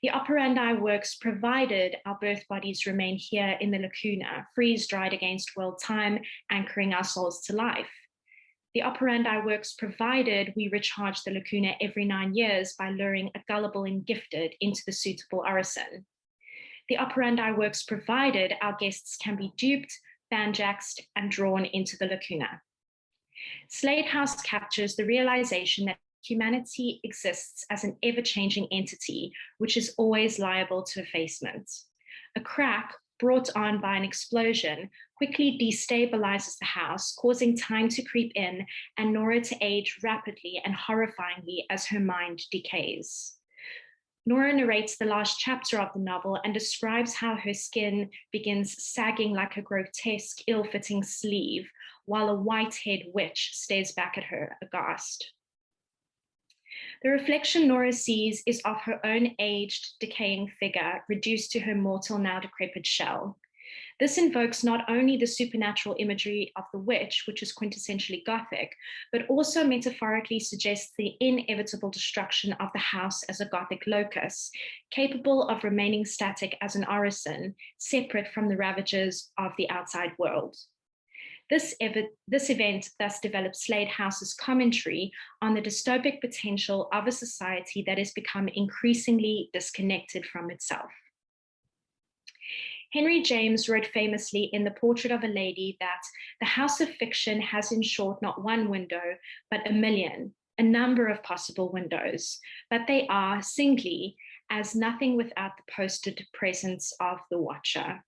The operandi works provided our birth bodies remain here in the lacuna, freeze-dried against world time, anchoring our souls to life. The operandi works provided we recharge the lacuna every 9 years by luring a gullible and gifted into the suitable orison. The operandi works provided our guests can be duped, banjaxed, and drawn into the lacuna. Slate House captures the realization that humanity exists as an ever-changing entity, which is always liable to effacement. A crack brought on by an explosion quickly destabilizes the house, causing time to creep in and Nora to age rapidly and horrifyingly as her mind decays. Nora narrates the last chapter of the novel and describes how her skin begins sagging like a grotesque, ill-fitting sleeve, while a white-haired witch stares back at her, aghast. The reflection Nora sees is of her own aged, decaying figure, reduced to her mortal, now decrepit shell. This invokes not only the supernatural imagery of the witch, which is quintessentially Gothic, but also metaphorically suggests the inevitable destruction of the house as a Gothic locus, capable of remaining static as an orison, separate from the ravages of the outside world. This event thus develops Slate House's commentary on the dystopic potential of a society that has become increasingly disconnected from itself. Henry James wrote famously in The Portrait of a Lady that the house of fiction has in short not one window, but a million, a number of possible windows, but they are singly as nothing without the posted presence of the watcher.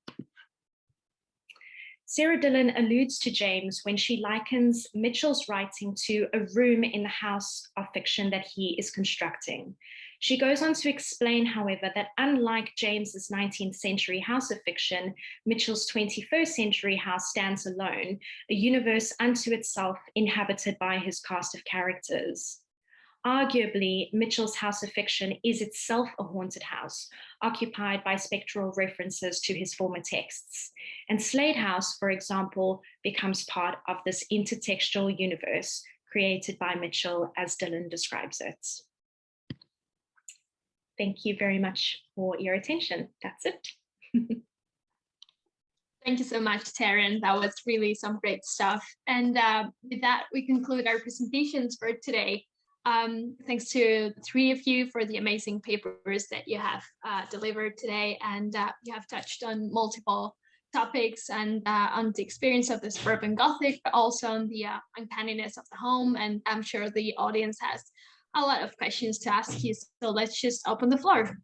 Sarah Dillon alludes to James when she likens Mitchell's writing to a room in the house of fiction that he is constructing. She goes on to explain, however, that unlike James's 19th century house of fiction, Mitchell's 21st century house stands alone, a universe unto itself inhabited by his cast of characters. Arguably, Mitchell's house of fiction is itself a haunted house, occupied by spectral references to his former texts. And Slate House, for example, becomes part of this intertextual universe created by Mitchell as Dillon describes it. Thank you very much for your attention. That's it. Thank you so much, Taryn. That was really some great stuff. And with that, we conclude our presentations for today. Thanks to the three of you for the amazing papers that you have delivered today. And you have touched on multiple topics and on the experience of the suburban Gothic, but also on the uncanniness of the home. And I'm sure the audience has a lot of questions to ask you. So let's just open the floor.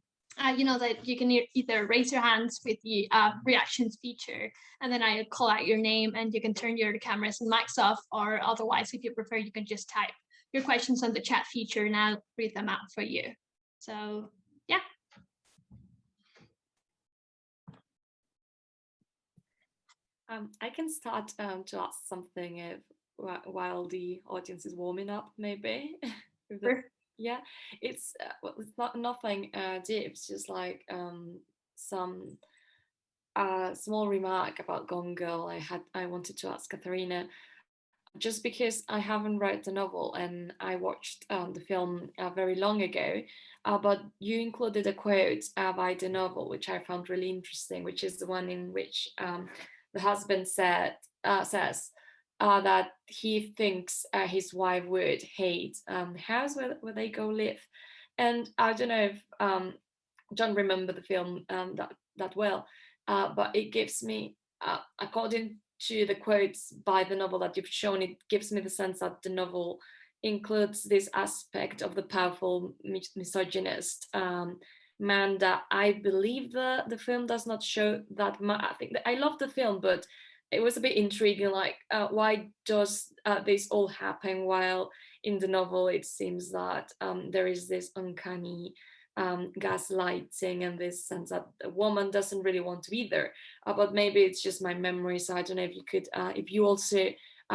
You know that you can either raise your hands with the reactions feature, and then I call out your name and you can turn your cameras and mics off, or otherwise, if you prefer, you can just type your questions on the chat feature and I'll read them out for you. So, yeah. I can start to ask something while the audience is warming up, maybe. Sure. Yeah, it's well, it's not nothing deep. It's just like some small remark about Gone Girl. I wanted to ask Katharina, just because I haven't read the novel and I watched the film very long ago, but you included a quote by the novel, which I found really interesting, which is the one in which the husband says that he thinks his wife would hate house where they go live. And I don't know if don't remember the film that well, but it gives me, according to the quotes by the novel that you've shown, it gives me the sense that the novel includes this aspect of the powerful misogynist man that I believe the film does not show that much. I think that I love the film, but it was a bit intriguing, like why does this all happen while in the novel it seems that there is this uncanny gaslighting and this sense that a woman doesn't really want to be there, but maybe it's just my memory. So I don't know if you could, if you also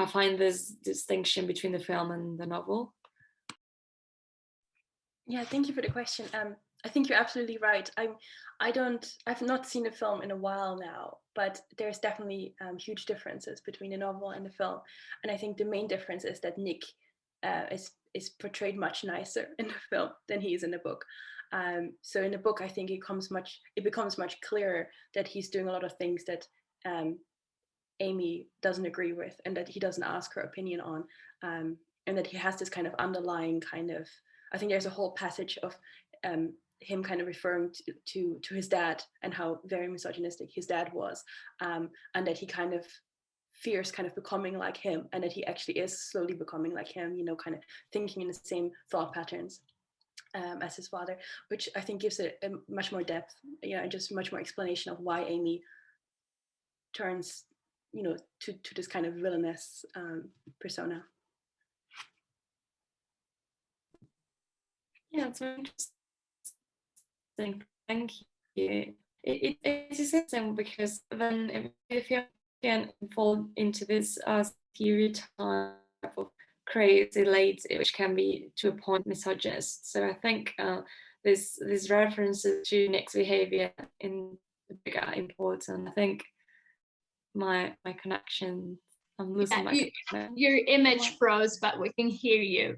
find this distinction between the film and the novel. Yeah, thank you for the question. I think you're absolutely right. I've not seen the film in a while now, but there's definitely huge differences between the novel and the film. And I think the main difference is that Nick is portrayed much nicer in the film than he is in the book. So in the book, I think it becomes much clearer that he's doing a lot of things that Amy doesn't agree with, and that he doesn't ask her opinion on, and that he has this kind of underlying kind of, I think there's a whole passage of him kind of referring to his dad and how very misogynistic his dad was, and that he kind of fears kind of becoming like him, and that he actually is slowly becoming like him, kind of thinking in the same thought patterns as his father, which I think gives it a much more depth, and just much more explanation of why Amy turns, to this kind of villainous persona. Yeah, it's very interesting. Thank you. It is interesting because then if you can fall into this stereotype of crazy lady, which can be to a point misogynist. So I think this references to Nick's behavior in the book are important. I think my connection, I'm losing my connection. Your image froze, but we can hear you.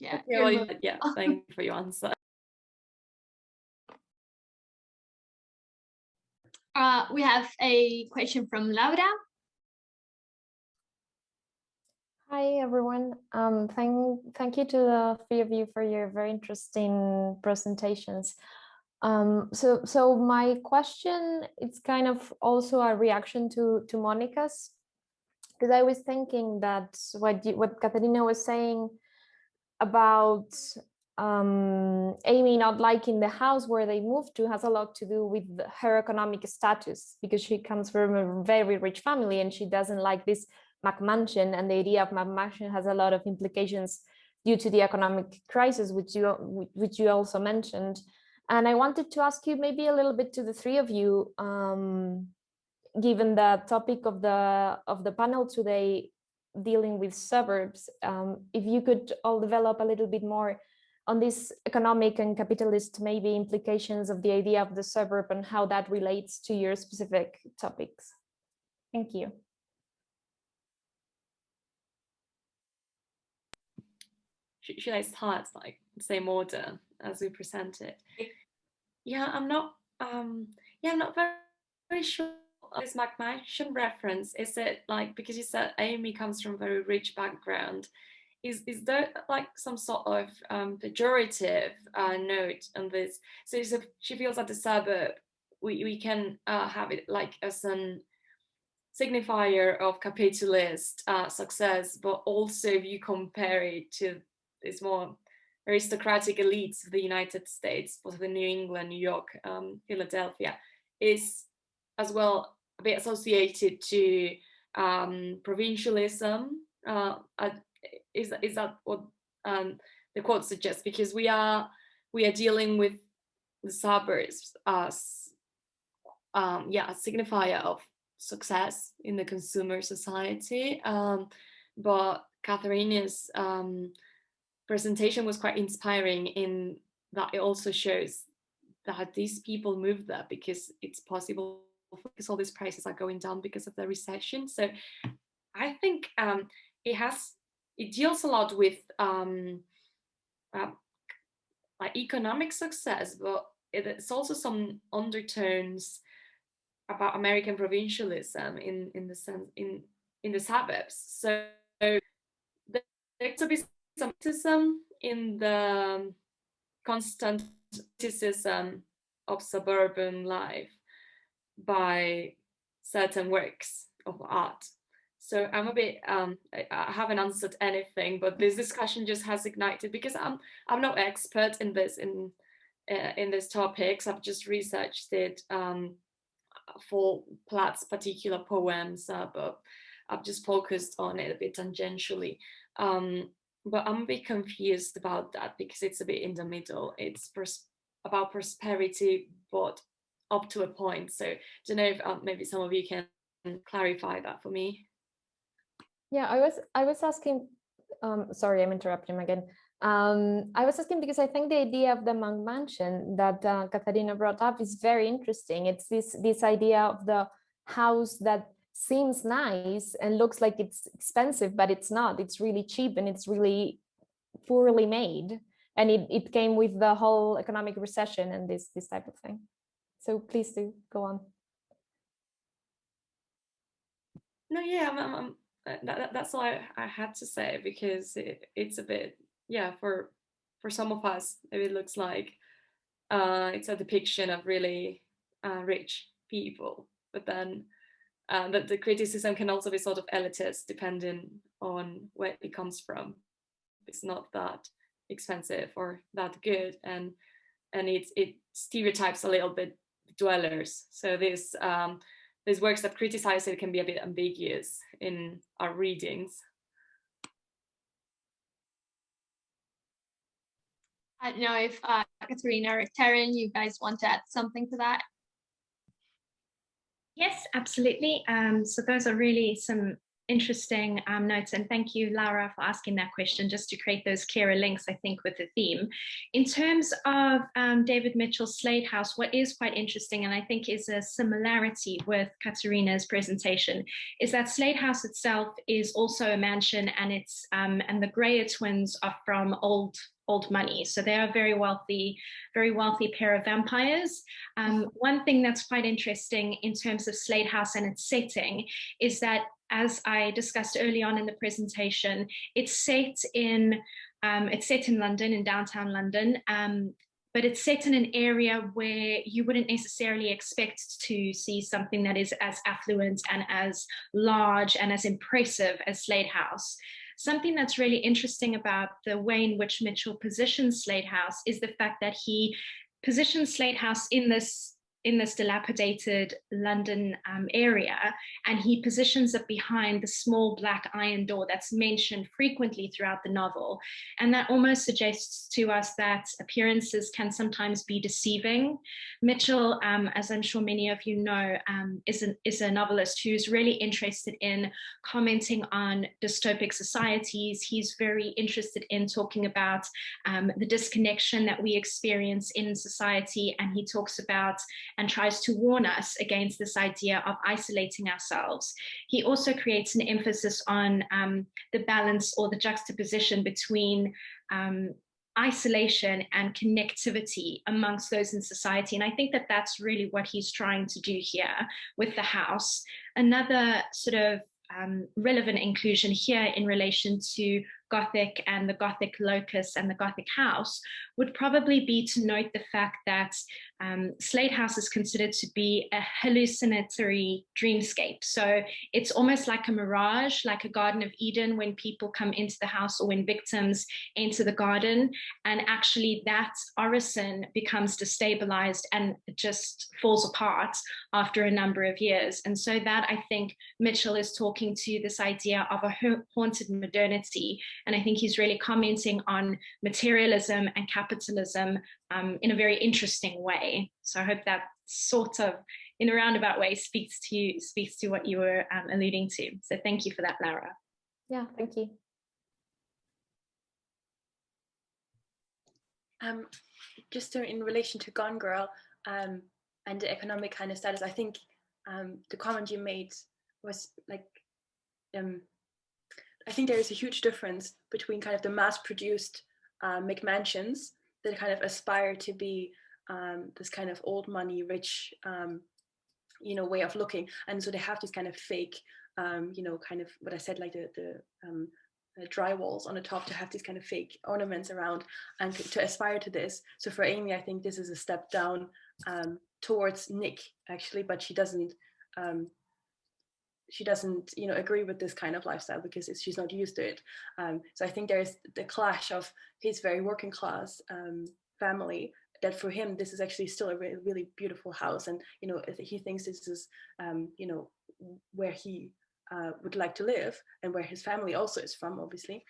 Yeah. Okay, well, yeah, thank you for your answer. We have a question from Laura. Hi, everyone. Thank you to the three of you for your very interesting presentations. So my question, it's kind of also a reaction to Monica's, because I was thinking that what Katharina was saying about Amy not liking the house where they moved to has a lot to do with her economic status, because she comes from a very rich family and she doesn't like this McMansion, and the idea of McMansion has a lot of implications due to the economic crisis, which you also mentioned. And I wanted to ask you maybe a little bit to the three of you, given the topic of the panel today, dealing with suburbs, if you could all develop a little bit more on this economic and capitalist maybe implications of the idea of the suburb and how that relates to your specific topics. Thank you. Should I start like same order as we present it? Yeah, I'm not very sure. This McMansion reference, is it like, because you said Amy comes from a very rich background, is there like some sort of pejorative note on this? So she feels that the suburb, we can have it like as an signifier of capitalist success, but also if you compare it to these more aristocratic elites of the United States, both in New England, New York, Philadelphia, is as well a bit associated to provincialism. Is that what the quote suggests? Because we are dealing with the suburbs as a signifier of success in the consumer society. But Katharina's presentation was quite inspiring in that it also shows that these people moved there because it's possible, because all these prices are going down because of the recession. So I think it deals a lot with like economic success, but it's also some undertones about American provincialism in the sense in the suburbs. So there could be some criticism in the constant criticism of suburban life by certain works of art. So I'm a bit I haven't answered anything, but this discussion just has ignited, because I'm no expert in this in this topics. I've just researched it for Platt's particular poems, but I've just focused on it a bit tangentially. But I'm a bit confused about that, because it's a bit in the middle. It's about prosperity, but up to a point. So I don't know if maybe some of you can clarify that for me. Yeah, I was asking, sorry, I'm interrupting him again. I was asking because I think the idea of the McMansion that Katharina brought up is very interesting. It's this idea of the house that seems nice and looks like it's expensive, but it's not. It's really cheap and it's really poorly made. And it came with the whole economic recession and this type of thing. So please do go on. No, yeah, that's all I had to say, because it's a bit, yeah, for for some of us, maybe it looks like it's a depiction of really rich people, but then that the criticism can also be sort of elitist depending on where it comes from. It's not that expensive or that good, and it stereotypes a little bit dwellers. So these works that criticize it can be a bit ambiguous in our readings. I don't know if Katharina or Taryn, you guys want to add something to that? Yes, absolutely. So those are really some interesting notes, and thank you, Laura, for asking that question, just to create those clearer links, I think, with the theme. In terms of David Mitchell's Slate House, what is quite interesting, and I think is a similarity with Katharina's presentation, is that Slate House itself is also a mansion, and it's and the Greyer twins are from old money. So they are a very wealthy pair of vampires. One thing that's quite interesting in terms of Slate House and its setting is that, as I discussed early on in the presentation, it's set in London, in downtown London, but it's set in an area where you wouldn't necessarily expect to see something that is as affluent and as large and as impressive as Slate House. Something that's really interesting about the way in which Mitchell positions Slate House is the fact that he positions Slate House in this dilapidated London area, and he positions it behind the small black iron door that's mentioned frequently throughout the novel. And that almost suggests to us that appearances can sometimes be deceiving. Mitchell, as I'm sure many of you know, is a novelist who's really interested in commenting on dystopic societies. He's very interested in talking about the disconnection that we experience in society, and he talks about and tries to warn us against this idea of isolating ourselves. He also creates an emphasis on the balance or the juxtaposition between isolation and connectivity amongst those in society. And I think that that's really what he's trying to do here with the house. Another sort of relevant inclusion here in relation to Gothic and the Gothic locus and the Gothic house would probably be to note the fact that Slate House is considered to be a hallucinatory dreamscape. So it's almost like a mirage, like a Garden of Eden, when people come into the house or when victims enter the garden, and actually that orison becomes destabilized and just falls apart after a number of years. And so that, I think, Mitchell is talking to this idea of a haunted modernity. And I think he's really commenting on materialism and capitalism in a very interesting way. So I hope that sort of, in a roundabout way, speaks to what you were alluding to. So thank you for that, Laura. Yeah, thank you. Just in relation to Gone Girl and the economic kind of status, I think the comment you made was like, I think there is a huge difference between kind of the mass-produced McMansions that kind of aspire to be this kind of old money, rich, way of looking, and so they have this kind of fake, kind of what I said, like the dry walls on the top to have these kind of fake ornaments around and to aspire to this. So for Amy, I think this is a step down towards Nick actually, but she doesn't agree with this kind of lifestyle because she's not used to it. So I think there's the clash of his very working class family, that for him this is actually still a really beautiful house, and he thinks this is where he would like to live and where his family also is from, obviously.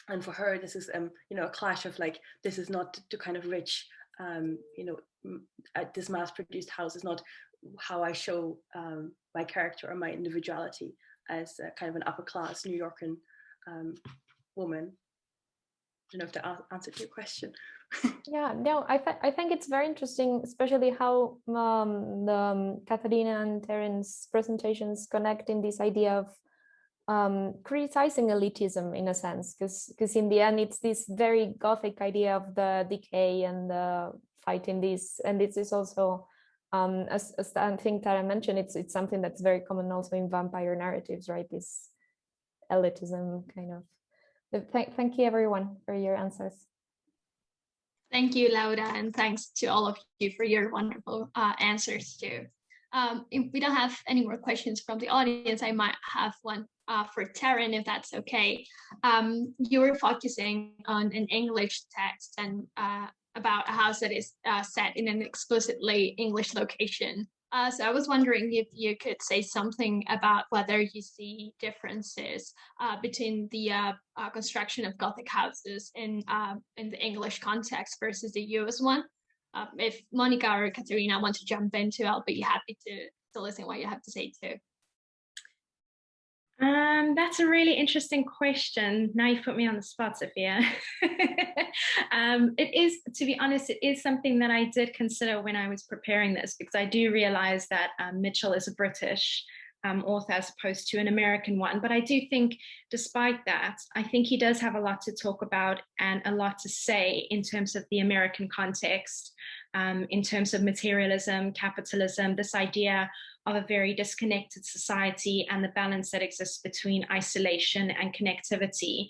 And for her this is a clash of like, this is not the kind of rich this mass-produced house is not how I show my character or my individuality as a kind of an upper-class New Yorker woman. I don't know if that answered your question. Yeah, no, I think it's very interesting, especially how the Katharina and Taryn's presentations connect in this idea of criticizing elitism in a sense, because in the end it's this very Gothic idea of the decay and the fighting this, and this is also as I think Tara mentioned, it's something that's very common also in vampire narratives, right? This elitism kind of. Thank you everyone for your answers. Thank you, Laura, and thanks to all of you for your wonderful answers too. If we don't have any more questions from the audience, I might have one for Taryn, if that's okay. You were focusing on an English text and about a house that is set in an explicitly English location. So I was wondering if you could say something about whether you see differences between the construction of Gothic houses in the English context versus the US one. If Mónica or Katharina want to jump into, I'll be happy to listen what you have to say too. That's a really interesting question. Now you've put me on the spot, Sofía. It is, to be honest, it is something that I did consider when I was preparing this, because I do realize that Mitchell is a British author as opposed to an American one. But I do think, despite that, I think he does have a lot to talk about and a lot to say in terms of the American context, in terms of materialism, capitalism, this idea of a very disconnected society and the balance that exists between isolation and connectivity.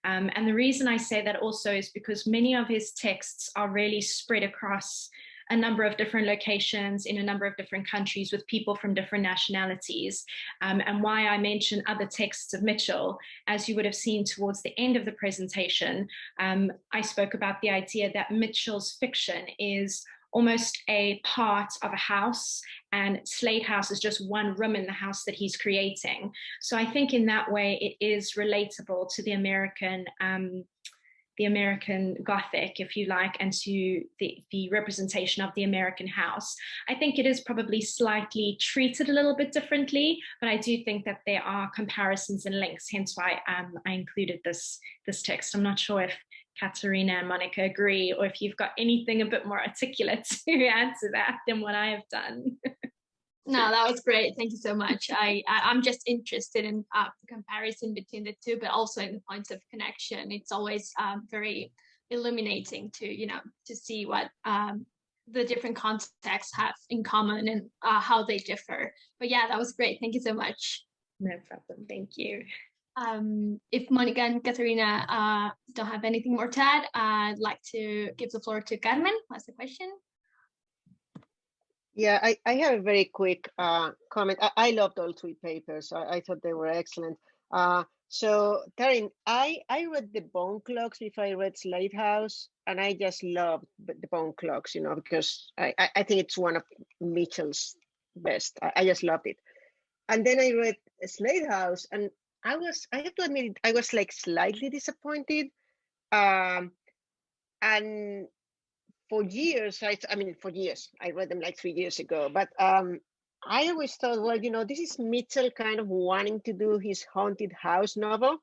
And the reason I say that also is because many of his texts are really spread across a number of different locations in a number of different countries with people from different nationalities. And why I mention other texts of Mitchell, as you would have seen towards the end of the presentation, I spoke about the idea that Mitchell's fiction is almost a part of a house, and Slate House is just one room in the house that he's creating. So I think in that way it is relatable to the American Gothic, if you like, and to the representation of the American house. I think it is probably slightly treated a little bit differently, but I do think that there are comparisons and links, hence why I included this text. I'm not sure if Katharina and Mónica agree, or if you've got anything a bit more articulate to add to that than what I have done. No, that was great. Thank you so much. I'm just interested in the comparison between the two, but also in the points of connection. It's always very illuminating to see what the different contexts have in common and how they differ. But yeah, that was great. Thank you so much. No problem. Thank you. If Mónica and Katharina don't have anything more to add, I'd like to give the floor to Carmen. What's the question? Yeah, I have a very quick comment. I loved all three papers. I thought they were excellent. So Taryn, I read the Bone Clocks before I read Slate House, and I just loved the Bone Clocks, because I think it's one of Mitchell's best. I just loved it. And then I read Slate House, and I have to admit, I was like slightly disappointed. And for years, I read them like 3 years ago, but I always thought, well, this is Mitchell kind of wanting to do his haunted house novel.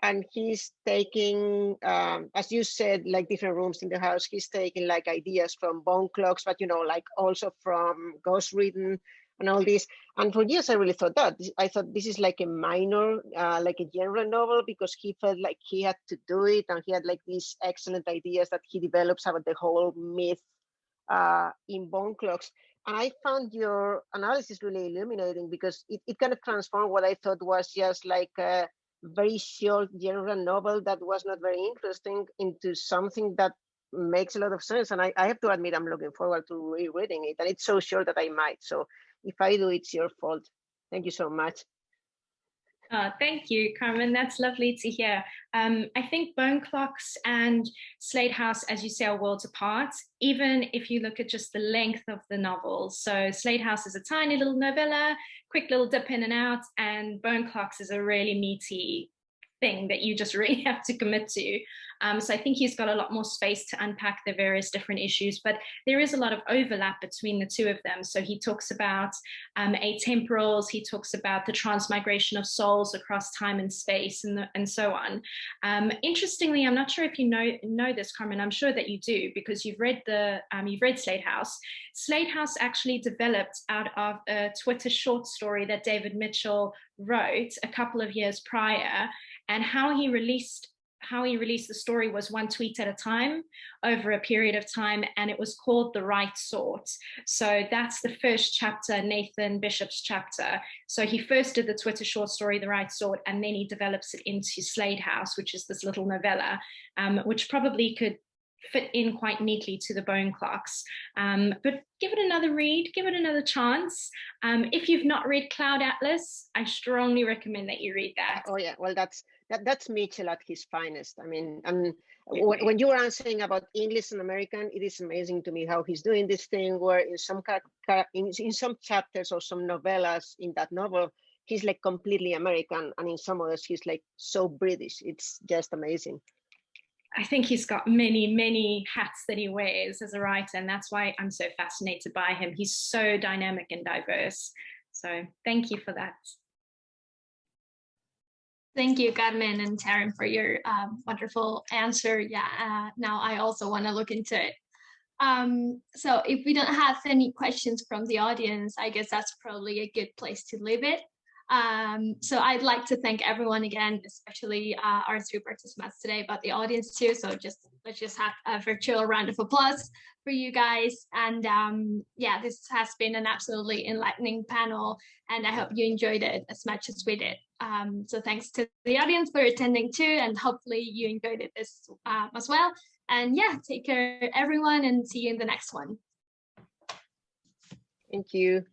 And he's taking, as you said, like different rooms in the house, he's taking like ideas from Bone Clocks, but, like also from Ghost Ridden and all this. And for years, I really thought that. I thought this is like a minor, like a genre novel, because he felt like he had to do it. And he had like these excellent ideas that he develops about the whole myth in Bone Clocks. And I found your analysis really illuminating, because it kind of transformed what I thought was just like a very short genre novel that was not very interesting into something that makes a lot of sense. And I have to admit, I'm looking forward to rereading it. And it's so short that I might. So if I do, it's your fault. Thank you so much. Thank you, Carmen. That's lovely to hear. I think Bone Clocks and Slate House, as you say, are worlds apart, even if you look at just the length of the novels. So Slate House is a tiny little novella, quick little dip in and out, and Bone Clocks is a really meaty thing that you just really have to commit to. So I think he's got a lot more space to unpack the various different issues, but there is a lot of overlap between the two of them. So he talks about atemporals, he talks about the transmigration of souls across time and space, and so on. Interestingly, I'm not sure if you know this, Carmen. I'm sure that you do, because you've read Slate House. Slate House actually developed out of a Twitter short story that David Mitchell wrote a couple of years prior, and how he released the story was one tweet at a time over a period of time, and it was called The Right Sort. So that's the first chapter, Nathan Bishop's chapter. So he first did the Twitter short story, The Right Sort, and then he develops it into Slate House, which is this little novella, which probably could fit in quite neatly to the bone clocks. But give it another read, give it another chance. If you've not read Cloud Atlas, I strongly recommend that you read that. Oh yeah, well that's Mitchell at his finest. I mean, when you were answering about English and American, it is amazing to me how he's doing this thing where in some chapters or some novellas in that novel, he's like completely American, and in some others he's like so British. It's just amazing. I think he's got many, many hats that he wears as a writer, and that's why I'm so fascinated by him. He's so dynamic and diverse. So thank you for that. Thank you, Carmen and Taryn, for your wonderful answer. Yeah, now I also want to look into it. So if we don't have any questions from the audience, I guess that's probably a good place to leave it. So I'd like to thank everyone again, especially our 3 participants today, but the audience too. So let's just have a virtual round of applause for you guys. And yeah, this has been an absolutely enlightening panel, and I hope you enjoyed it as much as we did. So thanks to the audience for attending too, and hopefully you enjoyed it as well. And yeah, take care everyone, and see you in the next one. Thank you.